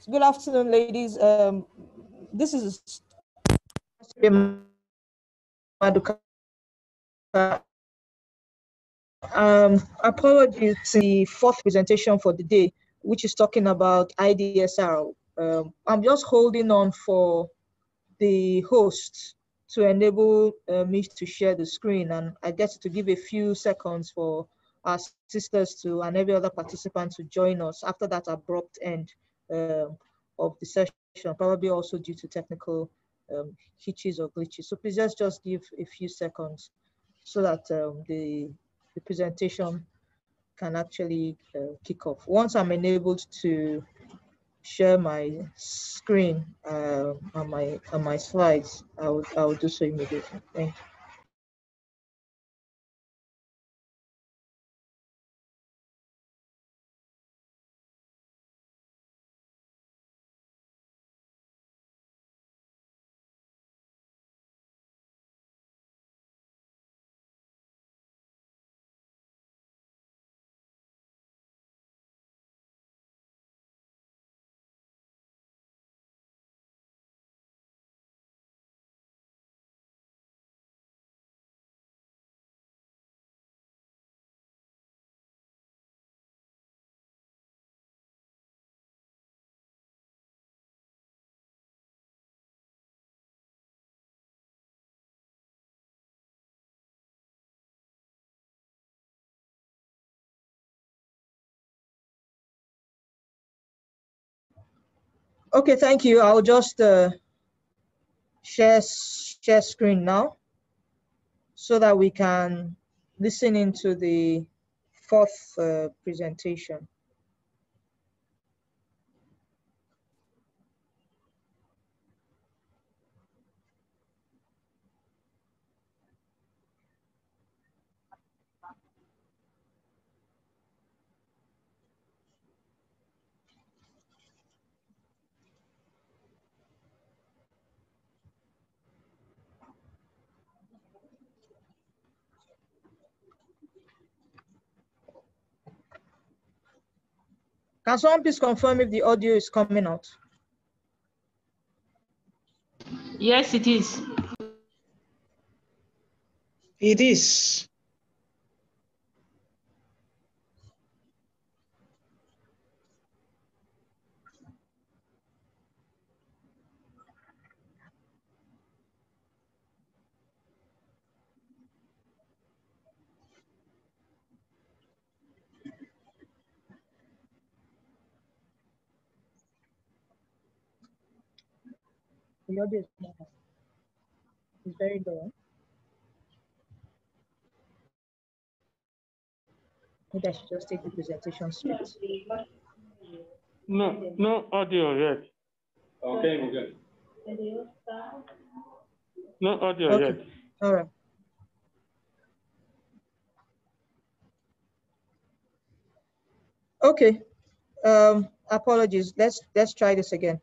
Good afternoon, ladies. This is Maduka. Apologies, the fourth presentation for the day, which is talking about IDSR. I'm just holding on for the host to enable me to share the screen, and I get to give a few seconds for our sisters to and every other participant to join us after that abrupt end of the session, probably also due to technical hitches or glitches. So please just give a few seconds so that the presentation can actually kick off. Once I'm enabled to share my screen on my slides, I will do so immediately. Thank you. Okay, thank you. I'll just share screen now so that we can listen into the fourth presentation. Can someone please confirm if the audio is coming out? Yes, it is. It is. The audio is not. It's very low. Maybe I should just take the presentation straight. No audio yet. Okay, we're good. No audio yet. All right. Okay. Apologies. Let's try this again.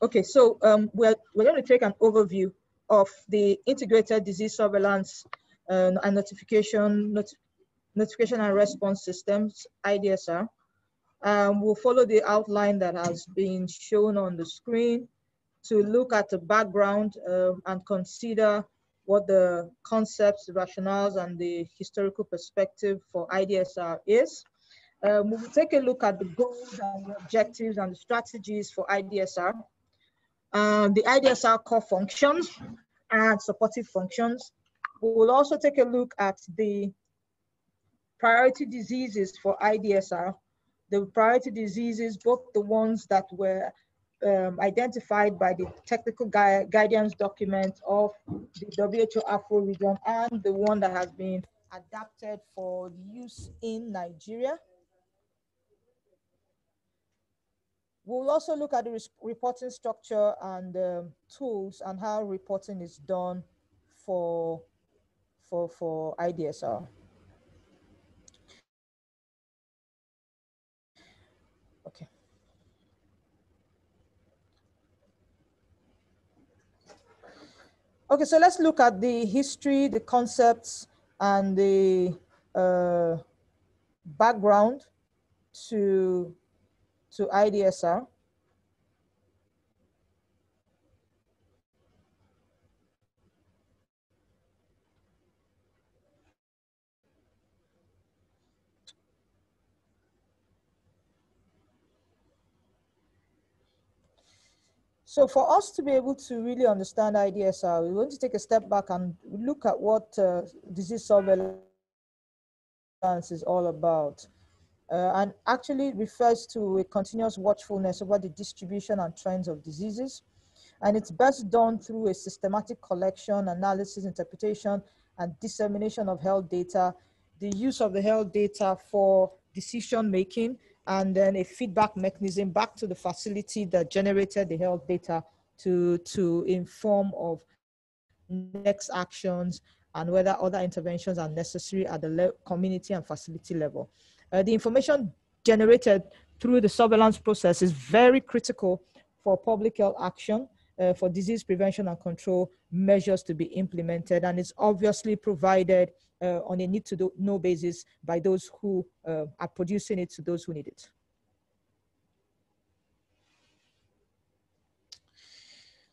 Okay, so we're going to take an overview of the integrated disease surveillance and notification and response systems, IDSR. We'll follow the outline that has been shown on the screen to look at the background and consider what the concepts, rationales, and the historical perspective for IDSR is. We will take a look at the goals and the objectives and the strategies for IDSR. The IDSR core functions and supportive functions. We will also take a look at the priority diseases for IDSR, the priority diseases, both the ones that were identified by the technical guidance document of the WHO Afro region and the one that has been adapted for use in Nigeria. We'll also look at the reporting structure and tools and how reporting is done for IDSR. Okay. Okay, so let's look at the history, the concepts, and the background to IDSR. So for us to be able to really understand IDSR, we want to take a step back and look at what disease surveillance is all about. And actually refers to a continuous watchfulness over the distribution and trends of diseases. And it's best done through a systematic collection, analysis, interpretation, and dissemination of health data, the use of the health data for decision making, and then a feedback mechanism back to the facility that generated the health data to inform of next actions and whether other interventions are necessary at the community and facility level. The information generated through the surveillance process is very critical for public health action, for disease prevention and control measures to be implemented, and it's obviously provided on a need-to-know basis by those who are producing it to those who need it.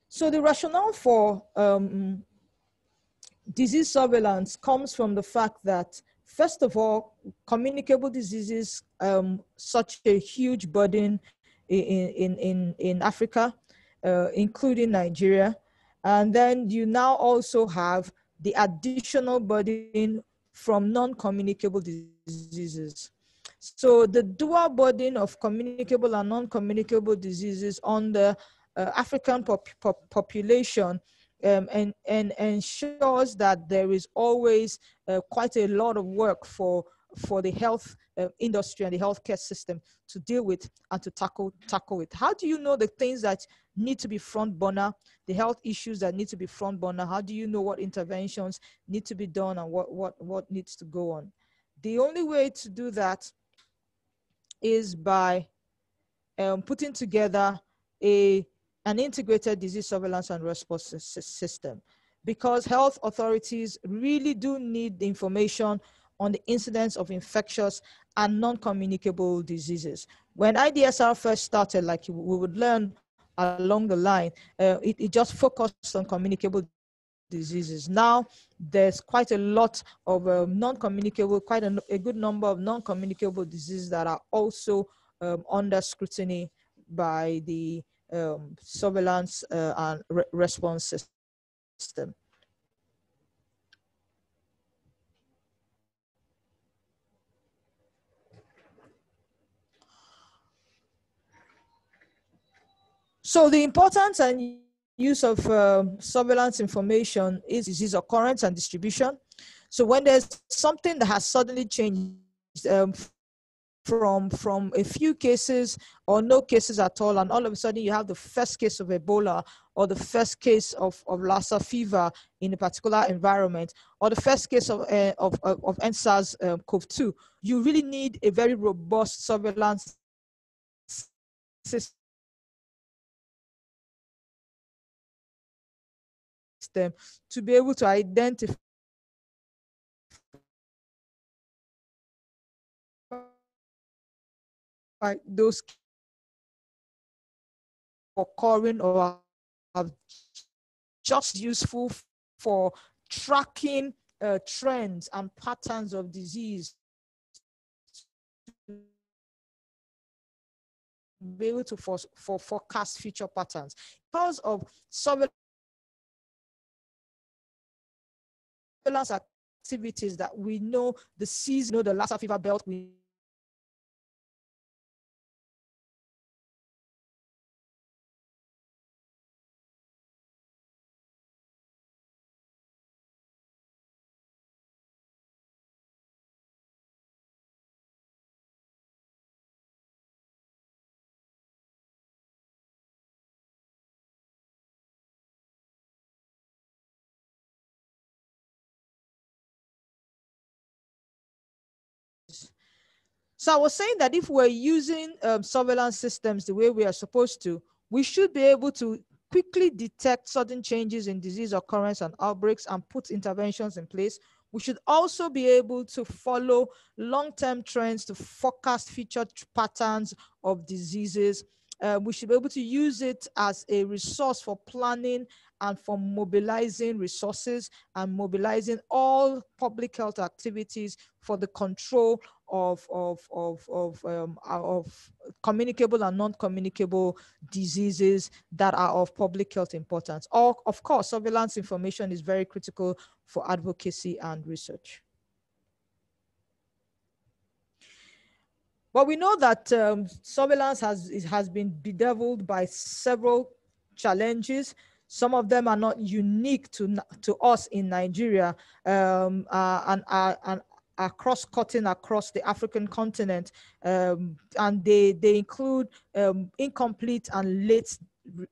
So the rationale for disease surveillance comes from the fact that, first of all, communicable diseases, such a huge burden in Africa, including Nigeria. And then you now also have the additional burden from non-communicable diseases. So the dual burden of communicable and non-communicable diseases on the African population and ensures that there is always quite a lot of work for the health industry and the healthcare system to deal with and to tackle it. How do you know the things that need to be front burner, the health issues that need to be front burner? How do you know what interventions need to be done and what needs to go on? The only way to do that is by putting together an integrated disease surveillance and response system, because health authorities really do need the information on the incidence of infectious and non-communicable diseases. When IDSR first started, like we would learn along the line, it just focused on communicable diseases. Now there's quite a lot of non-communicable, quite a good number of non-communicable diseases that are also under scrutiny by the surveillance and response system. So the importance and use of surveillance information is disease occurrence and distribution. So when there's something that has suddenly changed from a few cases or no cases at all, and all of a sudden you have the first case of Ebola or the first case of Lassa fever in a particular environment, or the first case of NSARS-CoV-2, you really need a very robust surveillance system to be able to identify those occurring or are just useful for tracking trends and patterns of disease, be able to forecast future patterns. Because of surveillance activities that we know, the season, the Lassa fever belt, we So I was saying that if we're using surveillance systems the way we are supposed to, we should be able to quickly detect sudden changes in disease occurrence and outbreaks and put interventions in place. We should also be able to follow long-term trends to forecast future patterns of diseases. We should be able to use it as a resource for planning and for mobilizing resources and mobilizing all public health activities for the control of communicable and non-communicable diseases that are of public health importance. Of course, surveillance information is very critical for advocacy and research. But we know that surveillance has been bedeviled by several challenges. Some of them are not unique to us in Nigeria and are cross-cutting across the African continent. And they include incomplete and late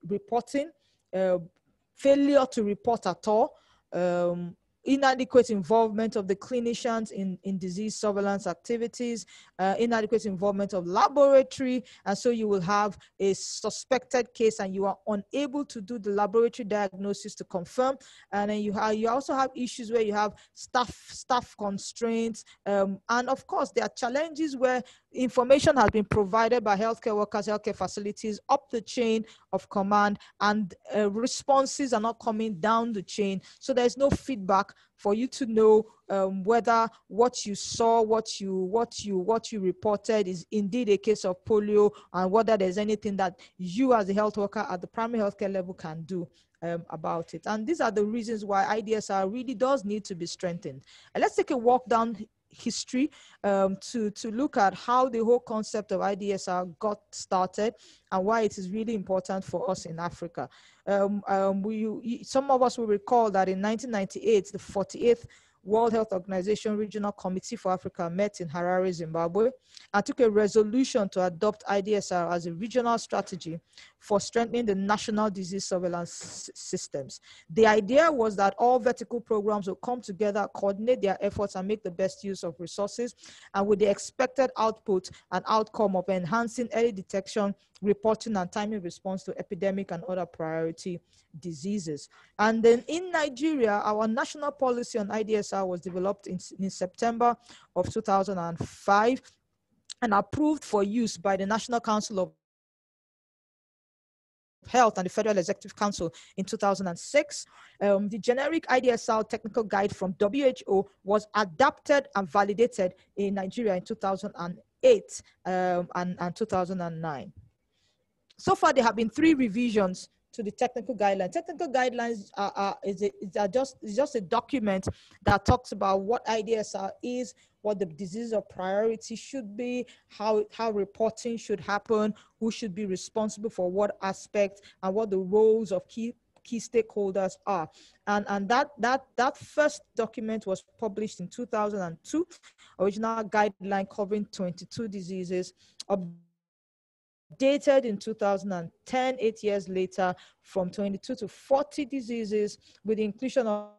reporting, failure to report at all, inadequate involvement of the clinicians in disease surveillance activities, inadequate involvement of laboratory, and so you will have a suspected case and you are unable to do the laboratory diagnosis to confirm, and then you also have issues where you have staff constraints, and of course there are challenges where information has been provided by healthcare workers, healthcare facilities up the chain of command, and responses are not coming down the chain, so there's no feedback for you to know whether what you saw, what you reported is indeed a case of polio, and whether there's anything that you as a health worker at the primary healthcare level can do about it. And these are the reasons why IDSR really does need to be strengthened. And let's take a walk down history to look at how the whole concept of IDSR got started and why it is really important for us in Africa. Some of us will recall that in 1998, the 48th World Health Organization Regional Committee for Africa met in Harare, Zimbabwe, and took a resolution to adopt IDSR as a regional strategy for strengthening the national disease surveillance systems. The idea was that all vertical programs will come together, coordinate their efforts, and make the best use of resources, and with the expected output and outcome of enhancing early detection, reporting, and timely response to epidemic and other priority diseases. And then in Nigeria, our national policy on IDSR was developed in September of 2005 and approved for use by the National Council of Health and the Federal Executive Council in 2006. The generic IDSR technical guide from WHO was adapted and validated in Nigeria in 2008 and 2009. So far, there have been 3 revisions to the technical guidelines. Technical guidelines is just a document that talks about what IDSR is, what the disease of priority should be, how reporting should happen, who should be responsible for what aspect, and what the roles of key stakeholders are. And that first document was published in 2002, original guideline covering 22 diseases, updated in 2010, 8 years later, from 22 to 40 diseases, with the inclusion of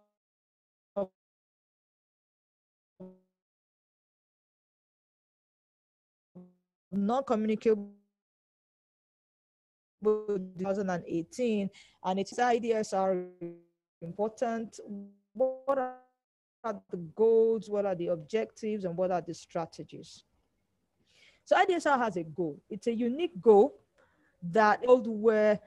non-communicable 2018, and its ideas are important. What are the goals, what are the objectives, and what are the strategies? So IDSR has a goal. It's a unique goal that where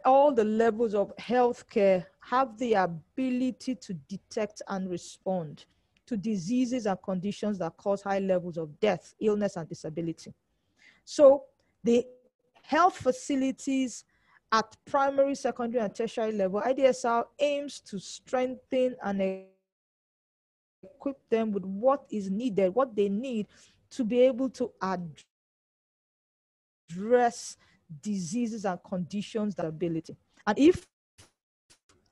all the levels of healthcare have the ability to detect and respond to diseases and conditions that cause high levels of death, illness, and disability. So the health facilities at primary, secondary, and tertiary level, IDSR aims to strengthen and equip them with what is needed, what they need to be able to address diseases and conditions that ability. And if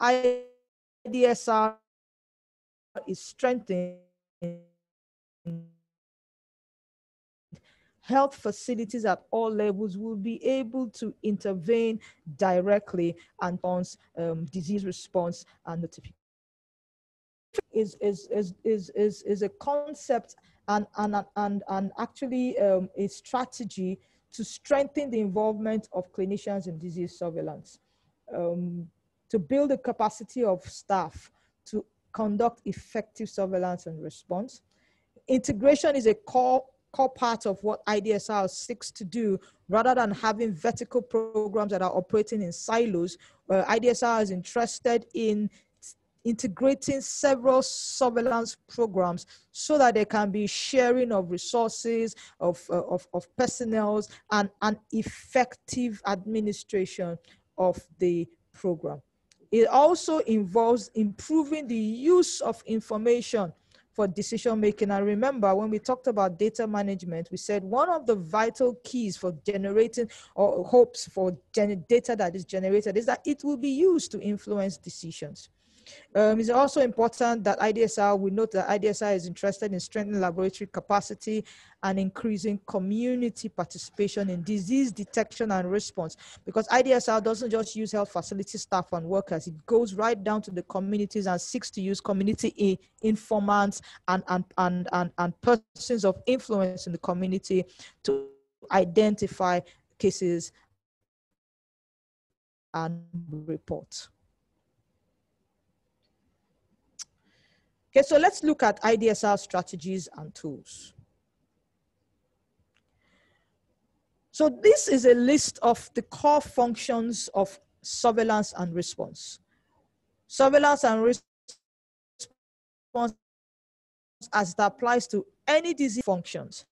IDSR is strengthened, health facilities at all levels will be able to intervene directly and on disease response and notification. Is a concept and actually a strategy to strengthen the involvement of clinicians in disease surveillance. to build the capacity of staff to conduct effective surveillance and response. Integration is a core part of what IDSR seeks to do, rather than having vertical programs that are operating in silos. IDSR is interested in integrating several surveillance programs so that there can be sharing of resources, of personnel, and an effective administration of the program. It also involves improving the use of information for decision making. And remember, when we talked about data management, we said one of the vital keys for generating or hopes for data that is generated is that it will be used to influence decisions. It's also important that we note that IDSR is interested in strengthening laboratory capacity and increasing community participation in disease detection and response, because IDSR doesn't just use health facility staff and workers. It goes right down to the communities and seeks to use community informants and persons of influence in the community to identify cases and report. Okay, so let's look at IDSR strategies and tools. So this is a list of the core functions of surveillance and response. Surveillance and response, as it applies to any disease functions.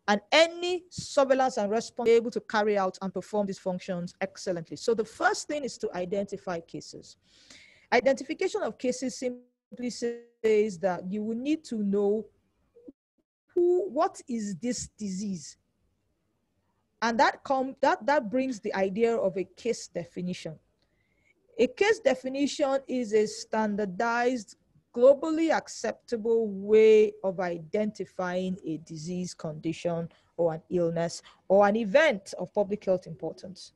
And any surveillance and response will be able to carry out and perform these functions excellently. So the first thing is to identify cases. Identification of cases simply says that you will need to know what is this disease? And that brings the idea of a case definition. A case definition is a standardized, globally acceptable way of identifying a disease condition or an illness or an event of public health importance.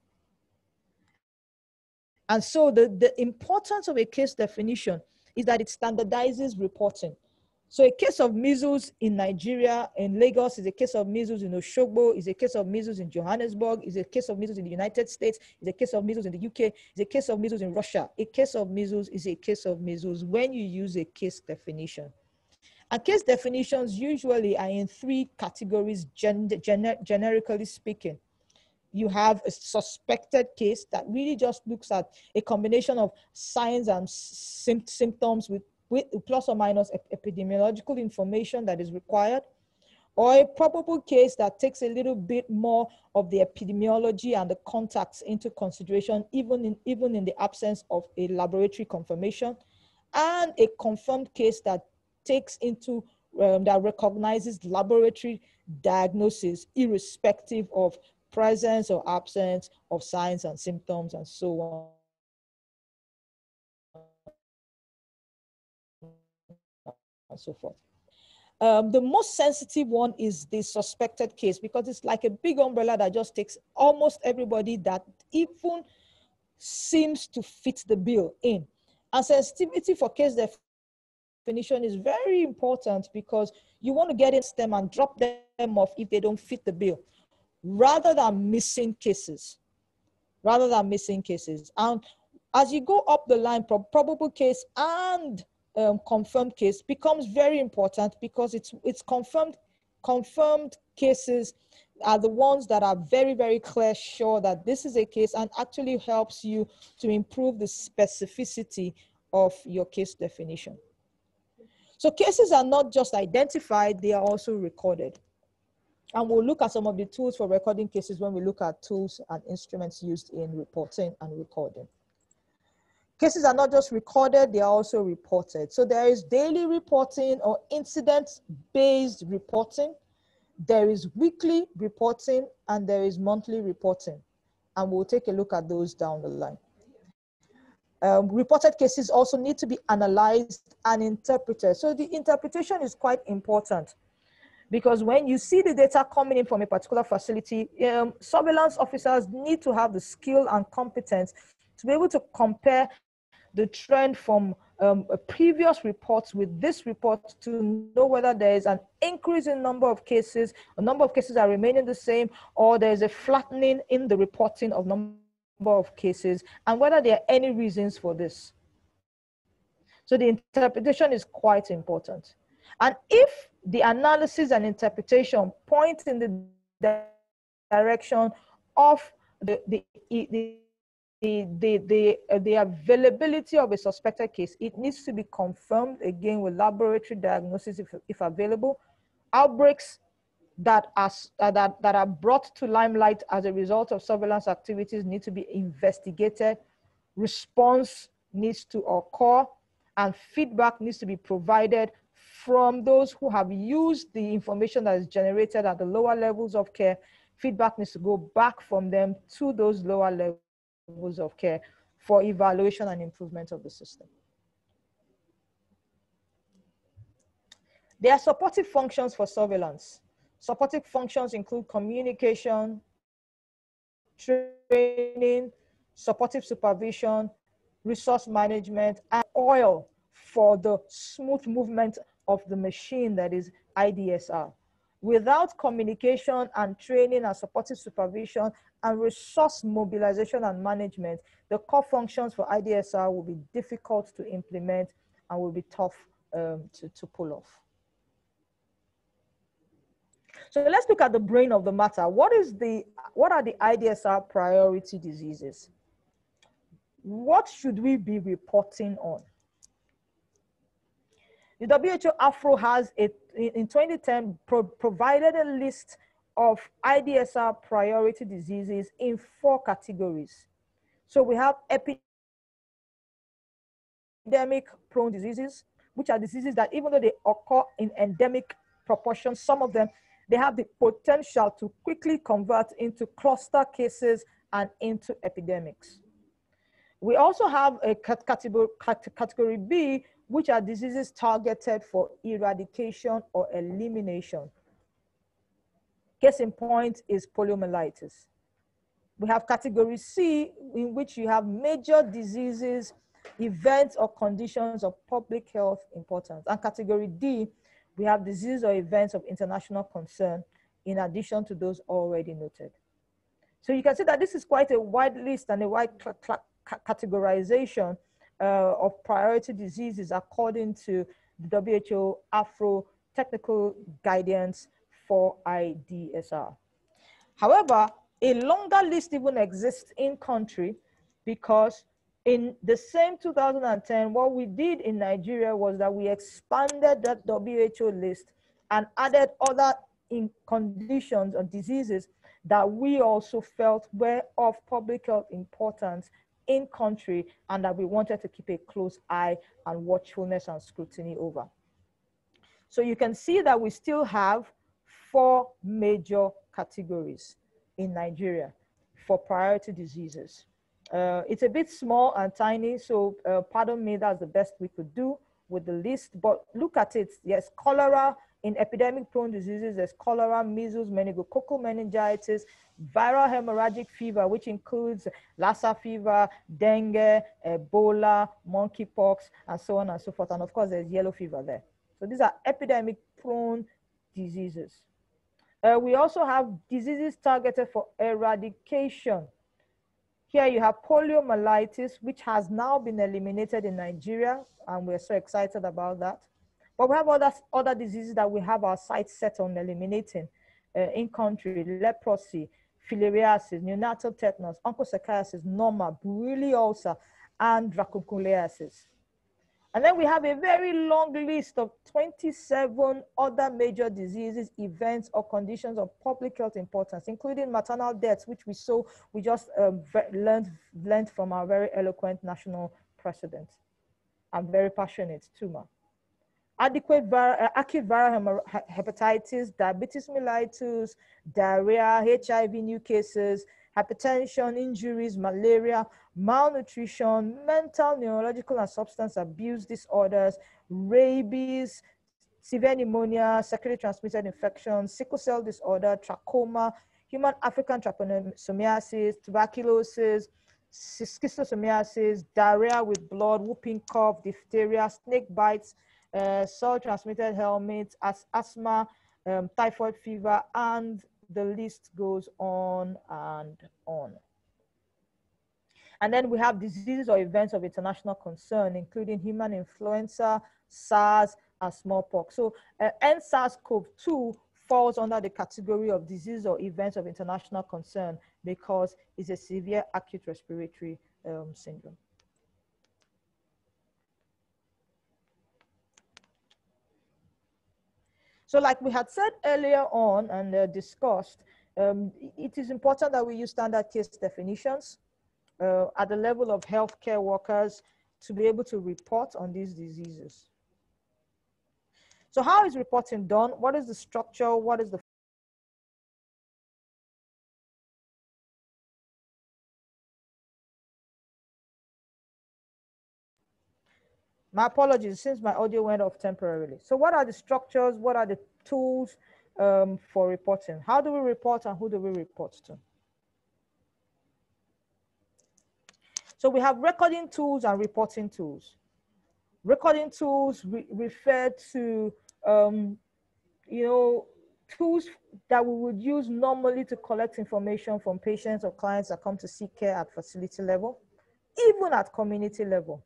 And so the importance of a case definition is that it standardizes reporting. So a case of measles in Nigeria, in Lagos, is a case of measles in Osogbo, is a case of measles in Johannesburg, is a case of measles in the United States, is a case of measles in the UK, is a case of measles in Russia. A case of measles is a case of measles when you use a case definition. And case definitions usually are in three categories, generically speaking. You have a suspected case that really just looks at a combination of signs and symptoms with plus or minus epidemiological information that is required, or a probable case that takes a little bit more of the epidemiology and the contacts into consideration, even in the absence of a laboratory confirmation, and a confirmed case that takes into that recognizes laboratory diagnosis irrespective of presence or absence of signs and symptoms and so on and so forth. The most sensitive one is the suspected case, because it's like a big umbrella that just takes almost everybody that even seems to fit the bill in. And sensitivity for case definition is very important, because you want to get in them and drop them off if they don't fit the bill, rather than missing cases. And as you go up the line, probable case and confirmed case becomes very important, because it's confirmed cases are the ones that are very, very clear, sure that this is a case, and actually helps you to improve the specificity of your case definition. So cases are not just identified, they are also recorded. And we'll look at some of the tools for recording cases when we look at tools and instruments used in reporting and recording. Cases are not just recorded, they are also reported. So there is daily reporting or incident-based reporting. There is weekly reporting, and there is monthly reporting. And we'll take a look at those down the line. Reported cases also need to be analyzed and interpreted. So the interpretation is quite important, because when you see the data coming in from a particular facility, surveillance officers need to have the skill and competence to be able to compare the trend from previous reports with this report to know whether there is an increase in number of cases, a number of cases are remaining the same, or there is a flattening in the reporting of number of cases, and whether there are any reasons for this. So the interpretation is quite important. And if the analysis and interpretation point in the direction of the availability of a suspected case, it needs to be confirmed again with laboratory diagnosis if available. Outbreaks that are brought to limelight as a result of surveillance activities need to be investigated. Response needs to occur, and feedback needs to be provided from those who have used the information that is generated at the lower levels of care. Feedback needs to go back from them to those lower levels of care for evaluation and improvement of the system. There are supportive functions for surveillance. Supportive functions include communication, training, supportive supervision, resource management, and oil for the smooth movement of the machine that is IDSR. Without communication and training and supportive supervision and resource mobilization and management, the core functions for IDSR will be difficult to implement and will be tough to pull off. So let's look at the brain of the matter. What are the IDSR priority diseases? What should we be reporting on? The WHO Afro has, in 2010, provided a list of IDSR priority diseases in 4 categories. So we have epidemic-prone diseases, which are diseases that even though they occur in endemic proportions, some of them, they have the potential to quickly convert into cluster cases and into epidemics. We also have a category B, which are diseases targeted for eradication or elimination. Case in point is poliomyelitis. We have category C, in which you have major diseases, events or conditions of public health importance. And category D, we have diseases or events of international concern, in addition to those already noted. So you can see that this is quite a wide list and a wide categorization of priority diseases according to the WHO Afro technical guidance for IDSR. However, a longer list even exists in country, because in the same 2010, what we did in Nigeria was that we expanded that WHO list and added other conditions or diseases that we also felt were of public health importance in country and that we wanted to keep a close eye and watchfulness and scrutiny over. So you can see that we still have 4 major categories in Nigeria for priority diseases. It's a bit small and tiny, so pardon me, that's the best we could do with the list, but look at it. Yes, cholera. In epidemic-prone diseases, there's cholera, measles, meningococcal meningitis, viral hemorrhagic fever, which includes Lassa fever, dengue, Ebola, monkeypox, and so on and so forth. And of course, there's yellow fever there. So these are epidemic-prone diseases. We also have diseases targeted for eradication. Here you have poliomyelitis, which has now been eliminated in Nigeria, and we're so excited about that. But we have other diseases that we have our sights set on eliminating in country: leprosy, filariasis, neonatal tetanus, onchocerciasis, norma, Buruli ulcer, and dracunculiasis. And then we have a very long list of 27 other major diseases, events, or conditions of public health importance, including maternal deaths, which we just learned from our very eloquent national president. I'm very passionate too, ma. Acute viral hepatitis, diabetes mellitus, diarrhea, HIV new cases, hypertension, injuries, malaria, malnutrition, mental, neurological, and substance abuse disorders, rabies, severe pneumonia, sexually transmitted infections, sickle cell disorder, trachoma, human African trypanosomiasis, tuberculosis, schistosomiasis, diarrhea with blood, whooping cough, diphtheria, snake bites, soil-transmitted helminths, asthma, typhoid fever, and the list goes on and on. And then we have diseases or events of international concern, including human influenza, SARS, and smallpox. So NSARS-CoV-2 falls under the category of disease or events of international concern because it's a severe acute respiratory syndrome. So like we had said earlier on and discussed, it is important that we use standard case definitions at the level of healthcare workers to be able to report on these diseases. So how is reporting done? What is the structure? What is the My apologies, since my audio went off temporarily. So what are the structures? What are the tools for reporting? How do we report and who do we report to? So we have recording tools and reporting tools. Recording tools refer to, tools that we would use normally to collect information from patients or clients that come to seek care at facility level, even at community level.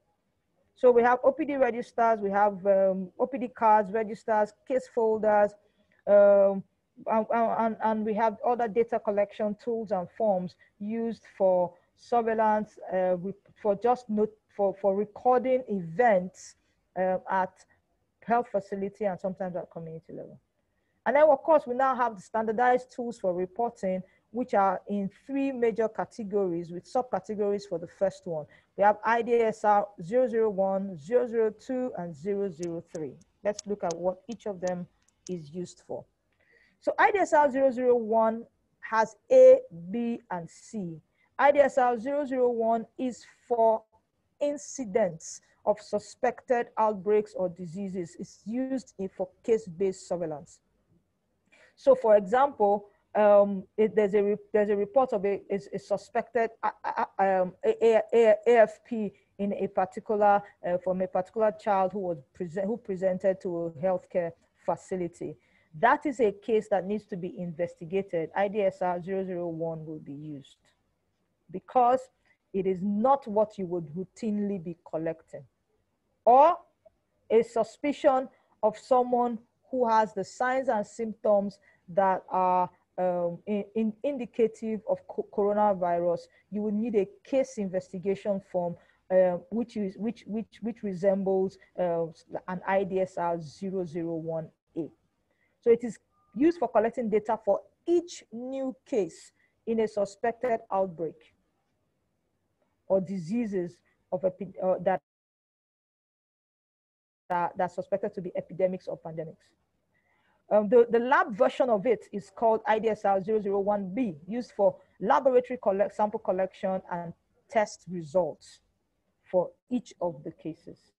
So we have OPD registers, we have OPD cards, registers, case folders, and we have other data collection tools and forms used for surveillance, for recording events at health facility and sometimes at community level. And then of course, we now have the standardized tools for reporting, which are in 3 major categories with subcategories for the first one. We have IDSR 001, 002, and 003. Let's look at what each of them is used for. So IDSR 001 has A, B, and C. IDSR 001 is for incidents of suspected outbreaks or diseases. It's used for case-based surveillance. So for example, there's a report of a suspected AFP in a particular from a particular child who presented to a healthcare facility. That is a case that needs to be investigated. IDSR 001 will be used because it is not what you would routinely be collecting, or a suspicion of someone who has the signs and symptoms that are indicative of coronavirus. You would need a case investigation form, which resembles an IDSR 001A. So it is used for collecting data for each new case in a suspected outbreak or diseases of that are suspected to be epidemics or pandemics. The lab version of it is called IDSR 001B, used for laboratory sample collection and test results for each of the cases.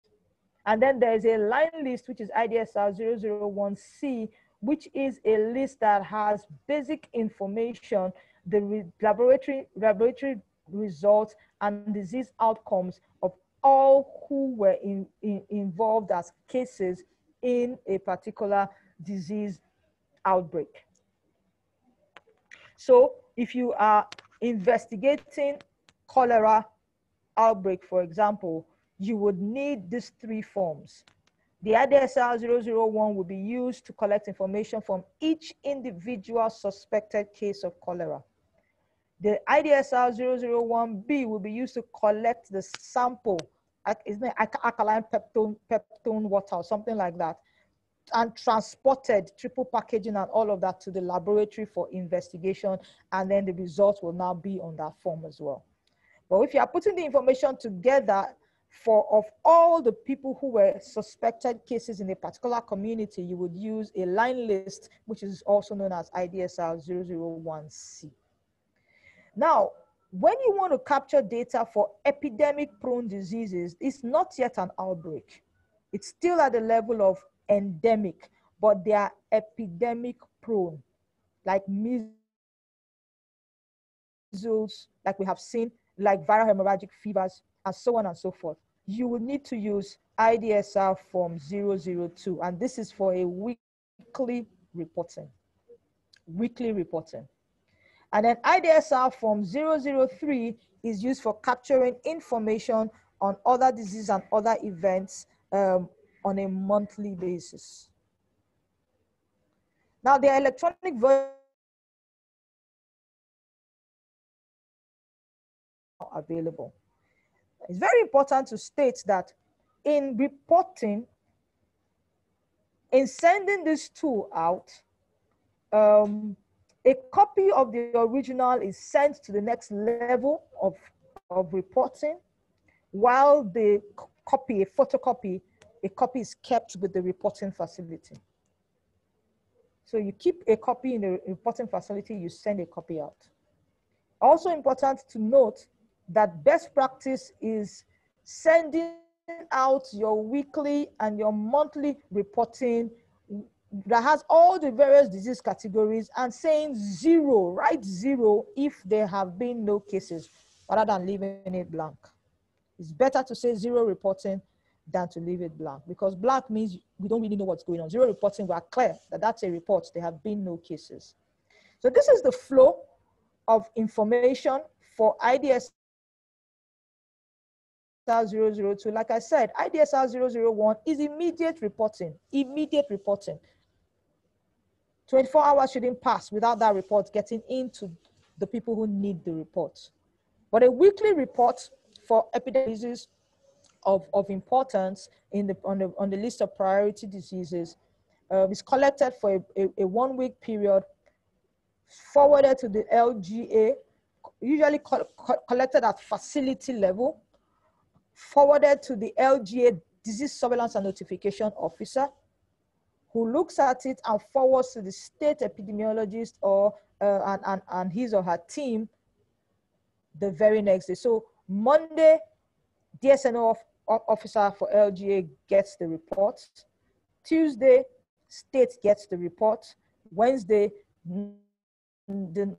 And then there's a line list, which is IDSR 001C, which is a list that has basic information, the laboratory results and disease outcomes of all who were involved as cases in a particular disease outbreak. So if you are investigating cholera outbreak, for example, you would need these 3 forms. The IDSR 001 will be used to collect information from each individual suspected case of cholera. The IDSR 001B will be used to collect the sample, isn't it alkaline peptone water or something like that, and transported, triple packaging and all of that to the laboratory for investigation, and then the results will now be on that form as well. But if you are putting the information together of all the people who were suspected cases in a particular community, you would use a line list, which is also known as IDSR 001C. Now, when you want to capture data for epidemic-prone diseases, it's not yet an outbreak. It's still at the level of endemic, but they are epidemic-prone, like measles, like we have seen, like viral hemorrhagic fevers, and so on and so forth, you will need to use IDSR form 002, and this is for a weekly reporting. And then IDSR form 003 is used for capturing information on other diseases and other events on a monthly basis. Now, the electronic version available. It's very important to state that in reporting, in sending this tool out, a copy of the original is sent to the next level of reporting, while the copy, a copy is kept with the reporting facility. So you keep a copy in the reporting facility, you send a copy out. Also important to note that best practice is sending out your weekly and your monthly reporting that has all the various disease categories and saying 0, write 0 if there have been no cases, rather than leaving it blank. It's better to say 0 reporting than to leave it blank, because blank means we don't really know what's going on. 0 reporting, we are clear that that's a report, there have been no cases. So this is the flow of information for IDSR 002. Like I said, IDSR 001 is immediate reporting, 24 hours shouldn't pass without that report getting into the people who need the report. But a weekly report for epidemics of importance on the list of priority diseases is collected for a 1 week period, forwarded to the LGA, usually collected at facility level, forwarded to the LGA Disease Surveillance and Notification Officer, who looks at it and forwards to the state epidemiologist or and his or her team the very next day. So Monday, DSNO officer for LGA gets the report. Tuesday, state gets the report. Wednesday, the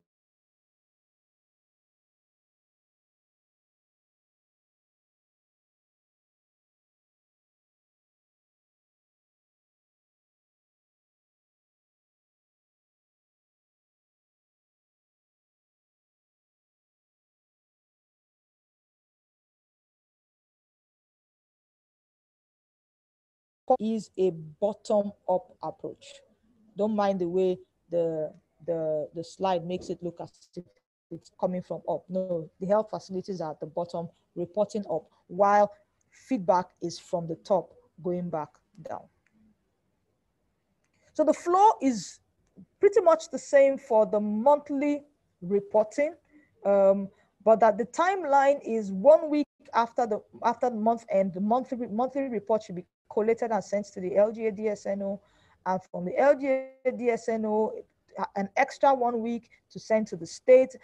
is a bottom-up approach. Don't mind the way the slide makes it look as if it's coming from up. No, the health facilities are at the bottom, reporting up, while feedback is from the top, going back down. So the flow is pretty much the same for the monthly reporting, but that the timeline is 1 week after the month end. The monthly report should be collated and sent to the LGA DSNO, and from the LGA DSNO, an extra 1 week to send to the state,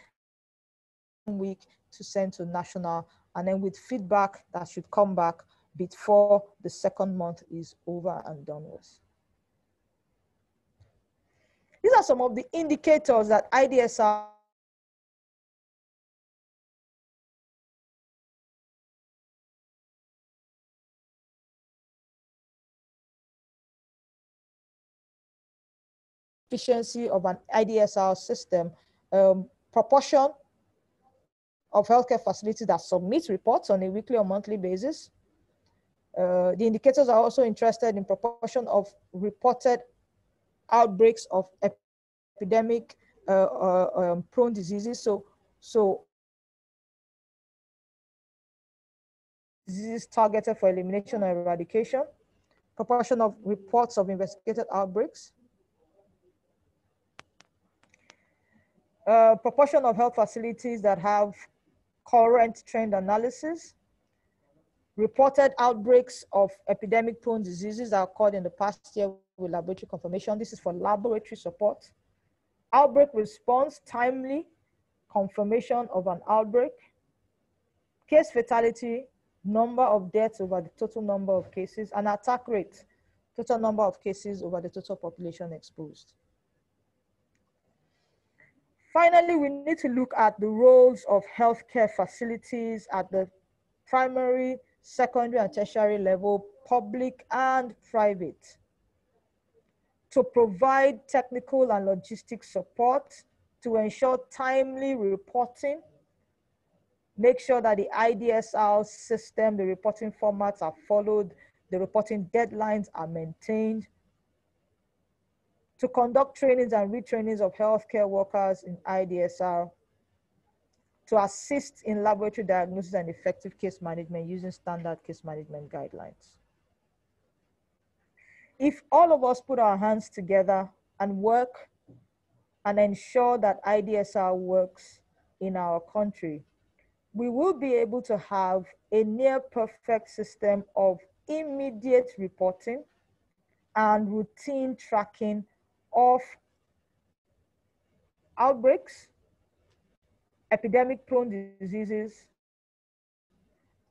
1 week to send to national, and then with feedback that should come back before the second month is over and done with. These are some of the indicators that IDSR efficiency of an IDSR system, proportion of healthcare facilities that submit reports on a weekly or monthly basis. The indicators are also interested in proportion of reported outbreaks of epidemic prone diseases. So diseases targeted for elimination or eradication, proportion of reports of investigated outbreaks, proportion of health facilities that have current trend analysis, reported outbreaks of epidemic prone diseases that occurred in the past year with laboratory confirmation. This is for laboratory support. Outbreak response, timely confirmation of an outbreak. Case fatality, number of deaths over the total number of cases, and attack rate, total number of cases over the total population exposed. Finally, we need to look at the roles of healthcare facilities at the primary, secondary, and tertiary level, public and private, to provide technical and logistic support, to ensure timely reporting, make sure that the IDSR system, the reporting formats are followed, the reporting deadlines are maintained, to conduct trainings and retrainings of healthcare workers in IDSR, to assist in laboratory diagnosis and effective case management using standard case management guidelines. If all of us put our hands together and work and ensure that IDSR works in our country, we will be able to have a near perfect system of immediate reporting and routine tracking of outbreaks, epidemic-prone diseases,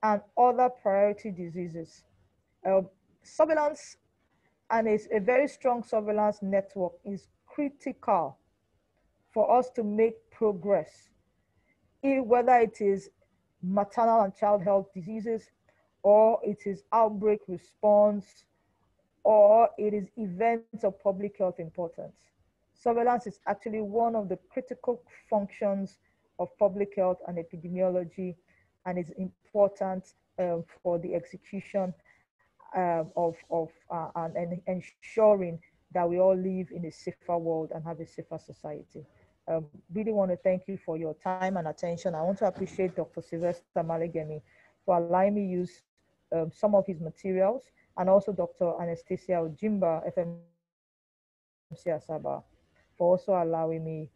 and other priority diseases. Surveillance and a very strong surveillance network is critical for us to make progress, whether it is maternal and child health diseases, or it is outbreak response, or it is events of public health importance. Surveillance is actually one of the critical functions of public health and epidemiology, and is important for the execution and ensuring that we all live in a safer world and have a safer society. Really want to thank you for your time and attention. I want to appreciate Dr. Sylvester Malegemi for allowing me use some of his materials, and also Dr. Anastasia Ojimba, FMC Asaba, for also allowing me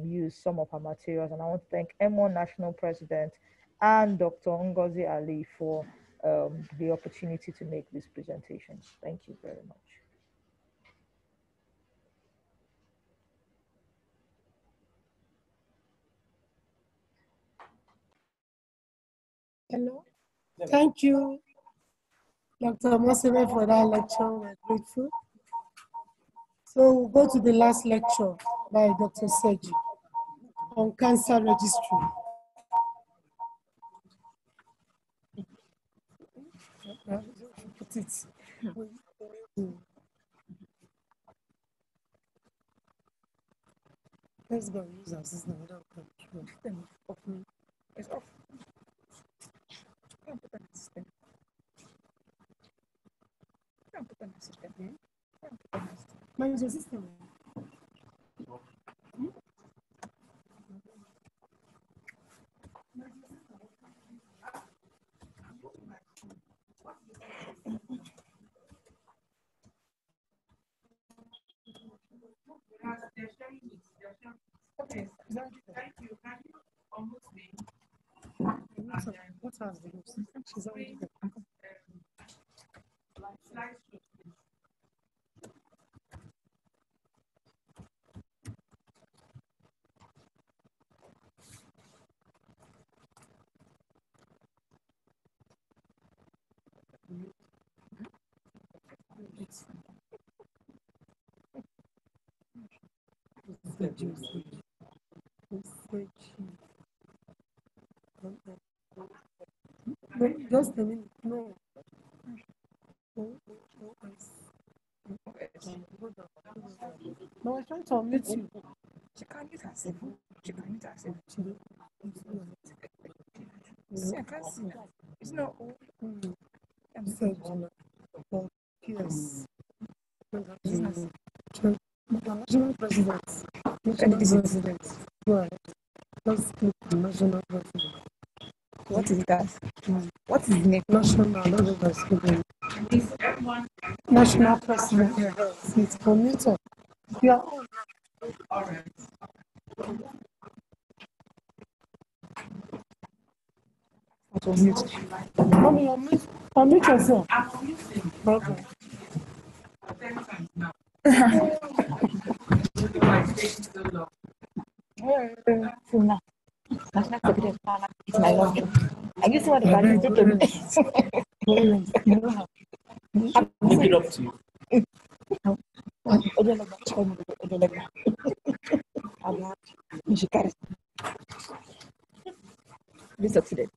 use some of her materials. And I want to thank M1 National President and Dr. Ngozi Ali for the opportunity to make this presentation. Thank you very much. Hello. Thank you, Dr. Mosebe, for that lecture. We're grateful. So we'll go to the last lecture by Dr. Seji on cancer registry. Let's go use our system without control. It's off. Can't put on the system. Can't put on the system. Can't put on the system. Manage your system. Okay, thank you. Can you almost me? What has the host? She's already there. Just a minute. No. No, I tried to unmute you. She can't use herself. She can't use herself. See, I can't see that. It's not all. I'm saying, yes. National president. National president. Go ahead. Let's click the national president. What is that? What is the name? National, national president. It's commuter. Yeah. All right. Mommy, unmute yourself. I'm unmuting. Okay. 10 times now. National Secretary is my love. I used to want to take him. Leave it up to you. She carries. We succeeded.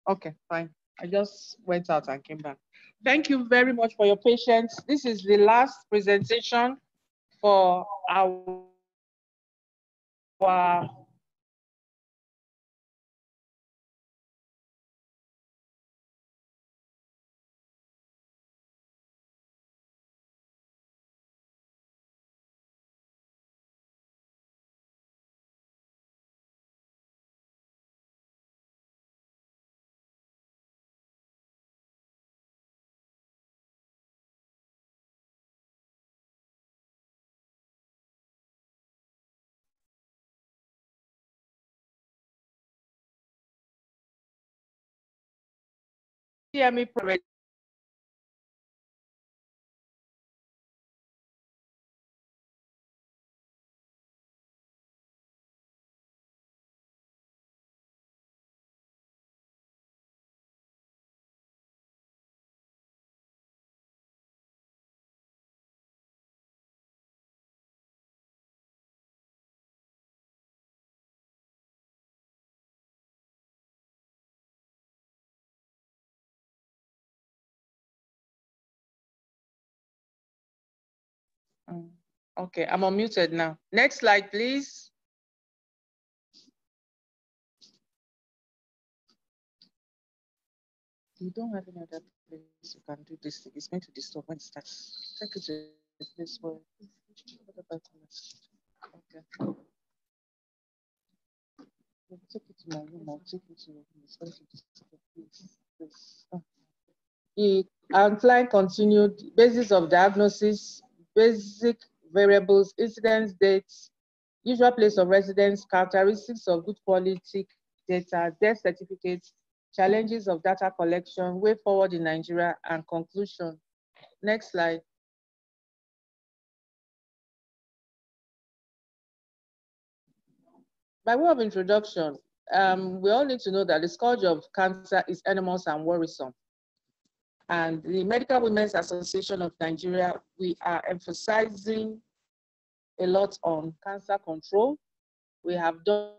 Okay, fine. I just went out and came back. Thank you very much for your patience. This is the last presentation for our CME project. Okay, I'm unmuted now. Next slide, please. You don't have any other place you can do this thing. It's meant to disturb when it starts. Take it to a place where. Okay. Take it to my room. I'll take it to your room. It's going to disturb. Please. The outline continued basis of diagnosis, basic variables, incidence dates, usual place of residence, characteristics of good quality data, death certificates, challenges of data collection, way forward in Nigeria, and conclusion. Next slide. By way of introduction, we all need to know that the scourge of cancer is enormous and worrisome. And the Medical Women's Association of Nigeria, we are emphasizing a lot on cancer control. We have done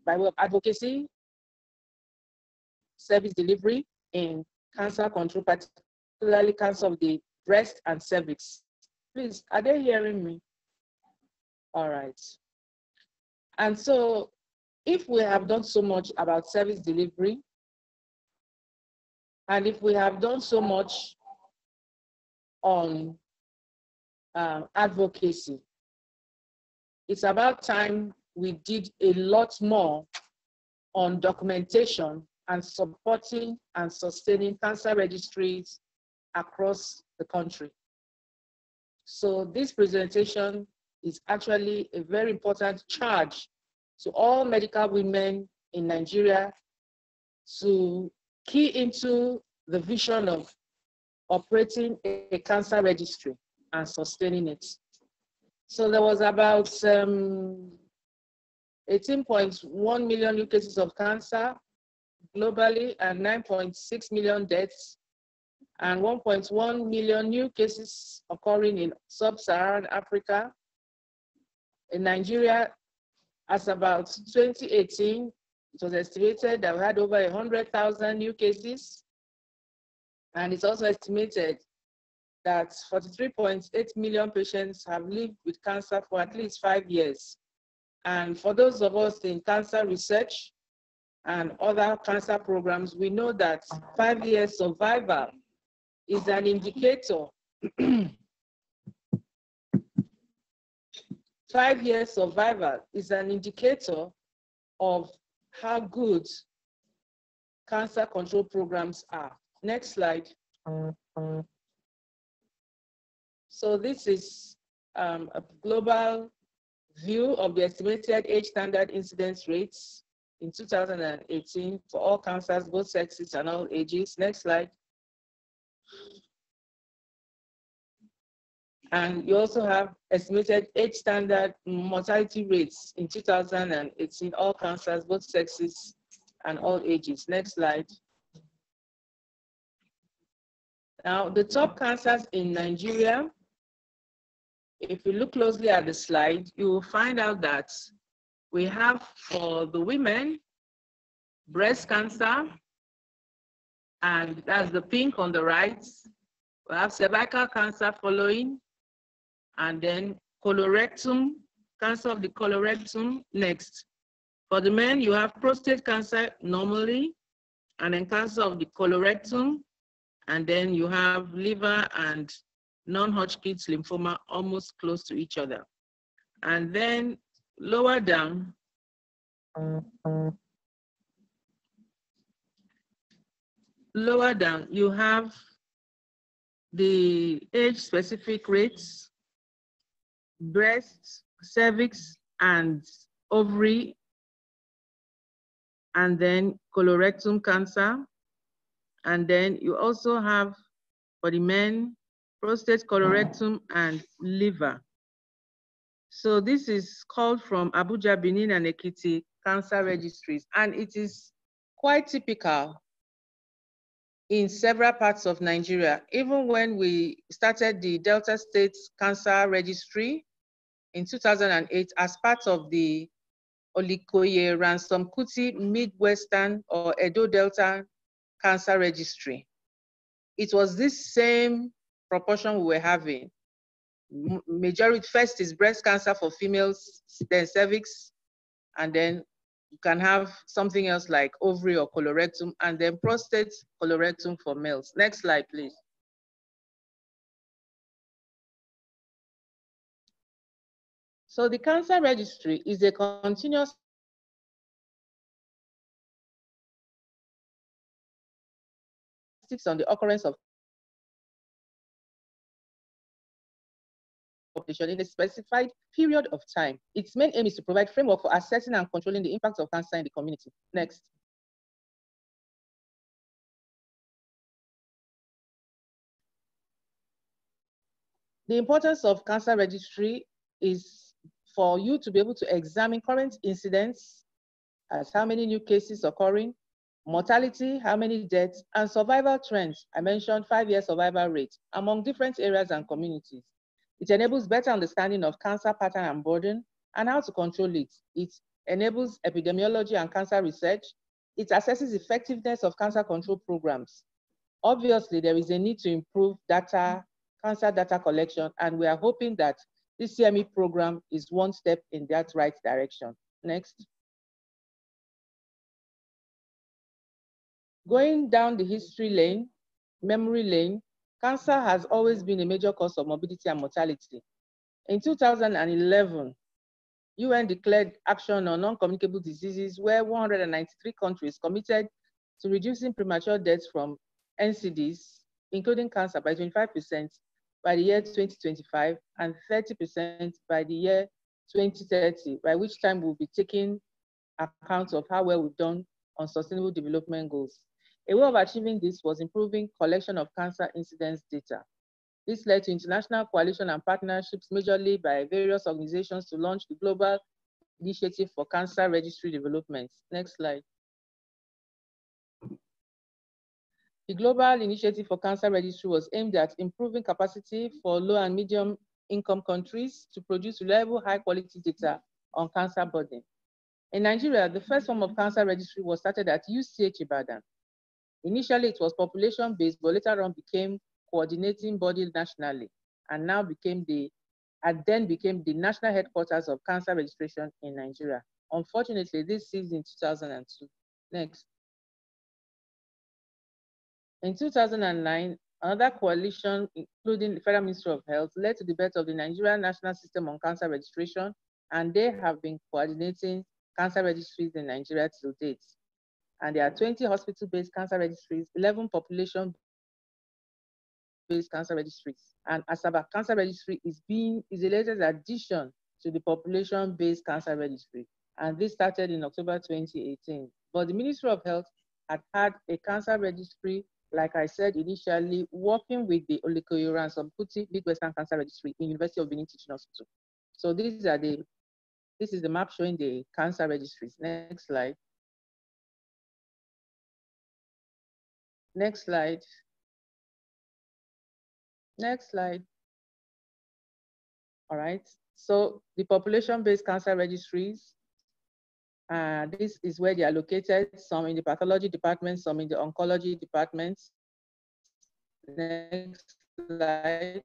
by way of advocacy, service delivery in cancer control, particularly cancer of the breast and cervix. Please, are they hearing me? All right. And so if we have done so much about service delivery, and if we have done so much on advocacy, it's about time we did a lot more on documentation and supporting and sustaining cancer registries across the country. So this presentation is actually a very important charge to all medical women in Nigeria to key into the vision of operating a cancer registry and sustaining it. So there was about 18.1 million new cases of cancer globally and 9.6 million deaths, and 1.1 million new cases occurring in sub-Saharan Africa. In Nigeria, as about 2018, it was estimated that we had over 100,000 new cases. And it's also estimated that 43.8 million patients have lived with cancer for at least 5 years. And for those of us in cancer research and other cancer programs, we know that 5 years survival is an indicator. 5 years survival is an indicator of how good cancer control programs are. Next slide. So this is a global view of the estimated age standard incidence rates in 2018 for all cancers, both sexes and all ages. Next slide. And you also have estimated age standard mortality rates in 2018, all cancers, both sexes and all ages. Next slide. Now, the top cancers in Nigeria, if you look closely at the slide, you will find out that we have for the women, breast cancer, and that's the pink on the right. We have cervical cancer following, and then colorectal, cancer of the colorectal next. For the men, you have prostate cancer normally, and then cancer of the colorectal, and then you have liver and non-Hodgkin's lymphoma almost close to each other. And then lower down, you have the age-specific rates, breast, cervix, and ovary, and then colorectal cancer. And then you also have, for the men, prostate, colorectal, and liver. So this is called from Abuja, Benin, and Ekiti cancer registries, and it is quite typical in several parts of Nigeria. Even when we started the Delta State Cancer Registry in 2008 as part of the Olikoye Ransom Kuti Midwestern or Edo Delta Cancer Registry, it was this same proportion we were having. Majority first is breast cancer for females, then cervix, and then you can have something else like ovary or colorectal, and then prostate, colorectal for males. Next slide, please. So the cancer registry is a continuous on the occurrence of population in a specified period of time. Its main aim is to provide framework for assessing and controlling the impact of cancer in the community. Next. The importance of cancer registry is for you to be able to examine current incidents, as how many new cases occurring, mortality, how many deaths, and survival trends. I mentioned 5-year survival rate among different areas and communities. It enables better understanding of cancer pattern and burden and how to control it. It enables epidemiology and cancer research. It assesses effectiveness of cancer control programs. Obviously, there is a need to improve data, cancer data collection, and we are hoping that this CME program is one step in that right direction. Next. Going down the history lane, memory lane, cancer has always been a major cause of morbidity and mortality. In 2011, UN declared action on non-communicable diseases where 193 countries committed to reducing premature deaths from NCDs, including cancer, by 25% by the year 2025 and 30% by the year 2030, by which time we'll be taking account of how well we've done on sustainable development goals. A way of achieving this was improving collection of cancer incidence data. This led to international coalition and partnerships, majorly by various organizations, to launch the Global Initiative for Cancer Registry Development. Next slide. The Global Initiative for Cancer Registry was aimed at improving capacity for low and medium income countries to produce reliable, high quality data on cancer burden. In Nigeria, the first form of cancer registry was started at UCH Ibadan. Initially, it was population-based, but later on became coordinating body nationally, and now became the national headquarters of cancer registration in Nigeria. Unfortunately, this ceased in 2002. Next. In 2009, another coalition, including the Federal Ministry of Health, led to the birth of the Nigerian National System on Cancer Registration, and they have been coordinating cancer registries in Nigeria till date. And there are 20 hospital-based cancer registries, 11 population-based cancer registries. And Asaba Cancer Registry is the latest addition to the population-based cancer registry. And this started in October 2018. But the Ministry of Health had a cancer registry like I said initially, working with the Olikoyora and Somputi Midwestern Cancer Registry in University of Benin Teaching Hospital. So this is the map showing the cancer registries. Next slide. Next slide. Next slide. All right. So the population-based cancer registries, this is where they are located, some in the pathology department, some in the oncology department. Next slide.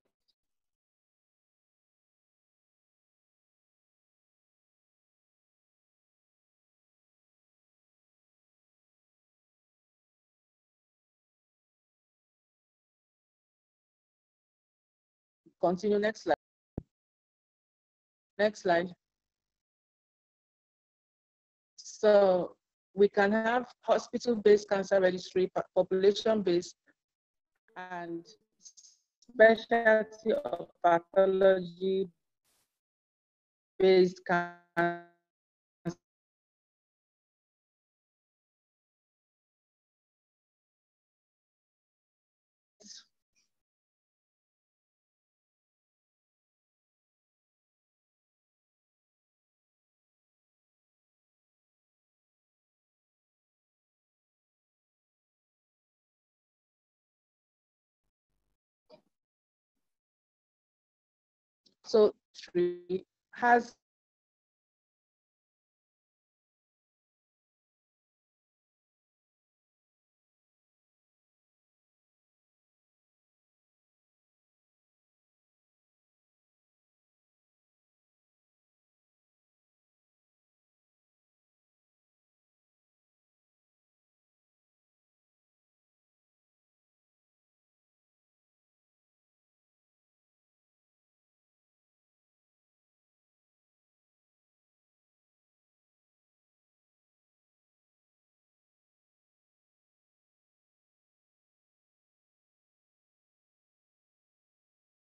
Continue, next slide. Next slide. So we can have hospital-based cancer registry, population-based, and specialty of pathology-based cancer. So has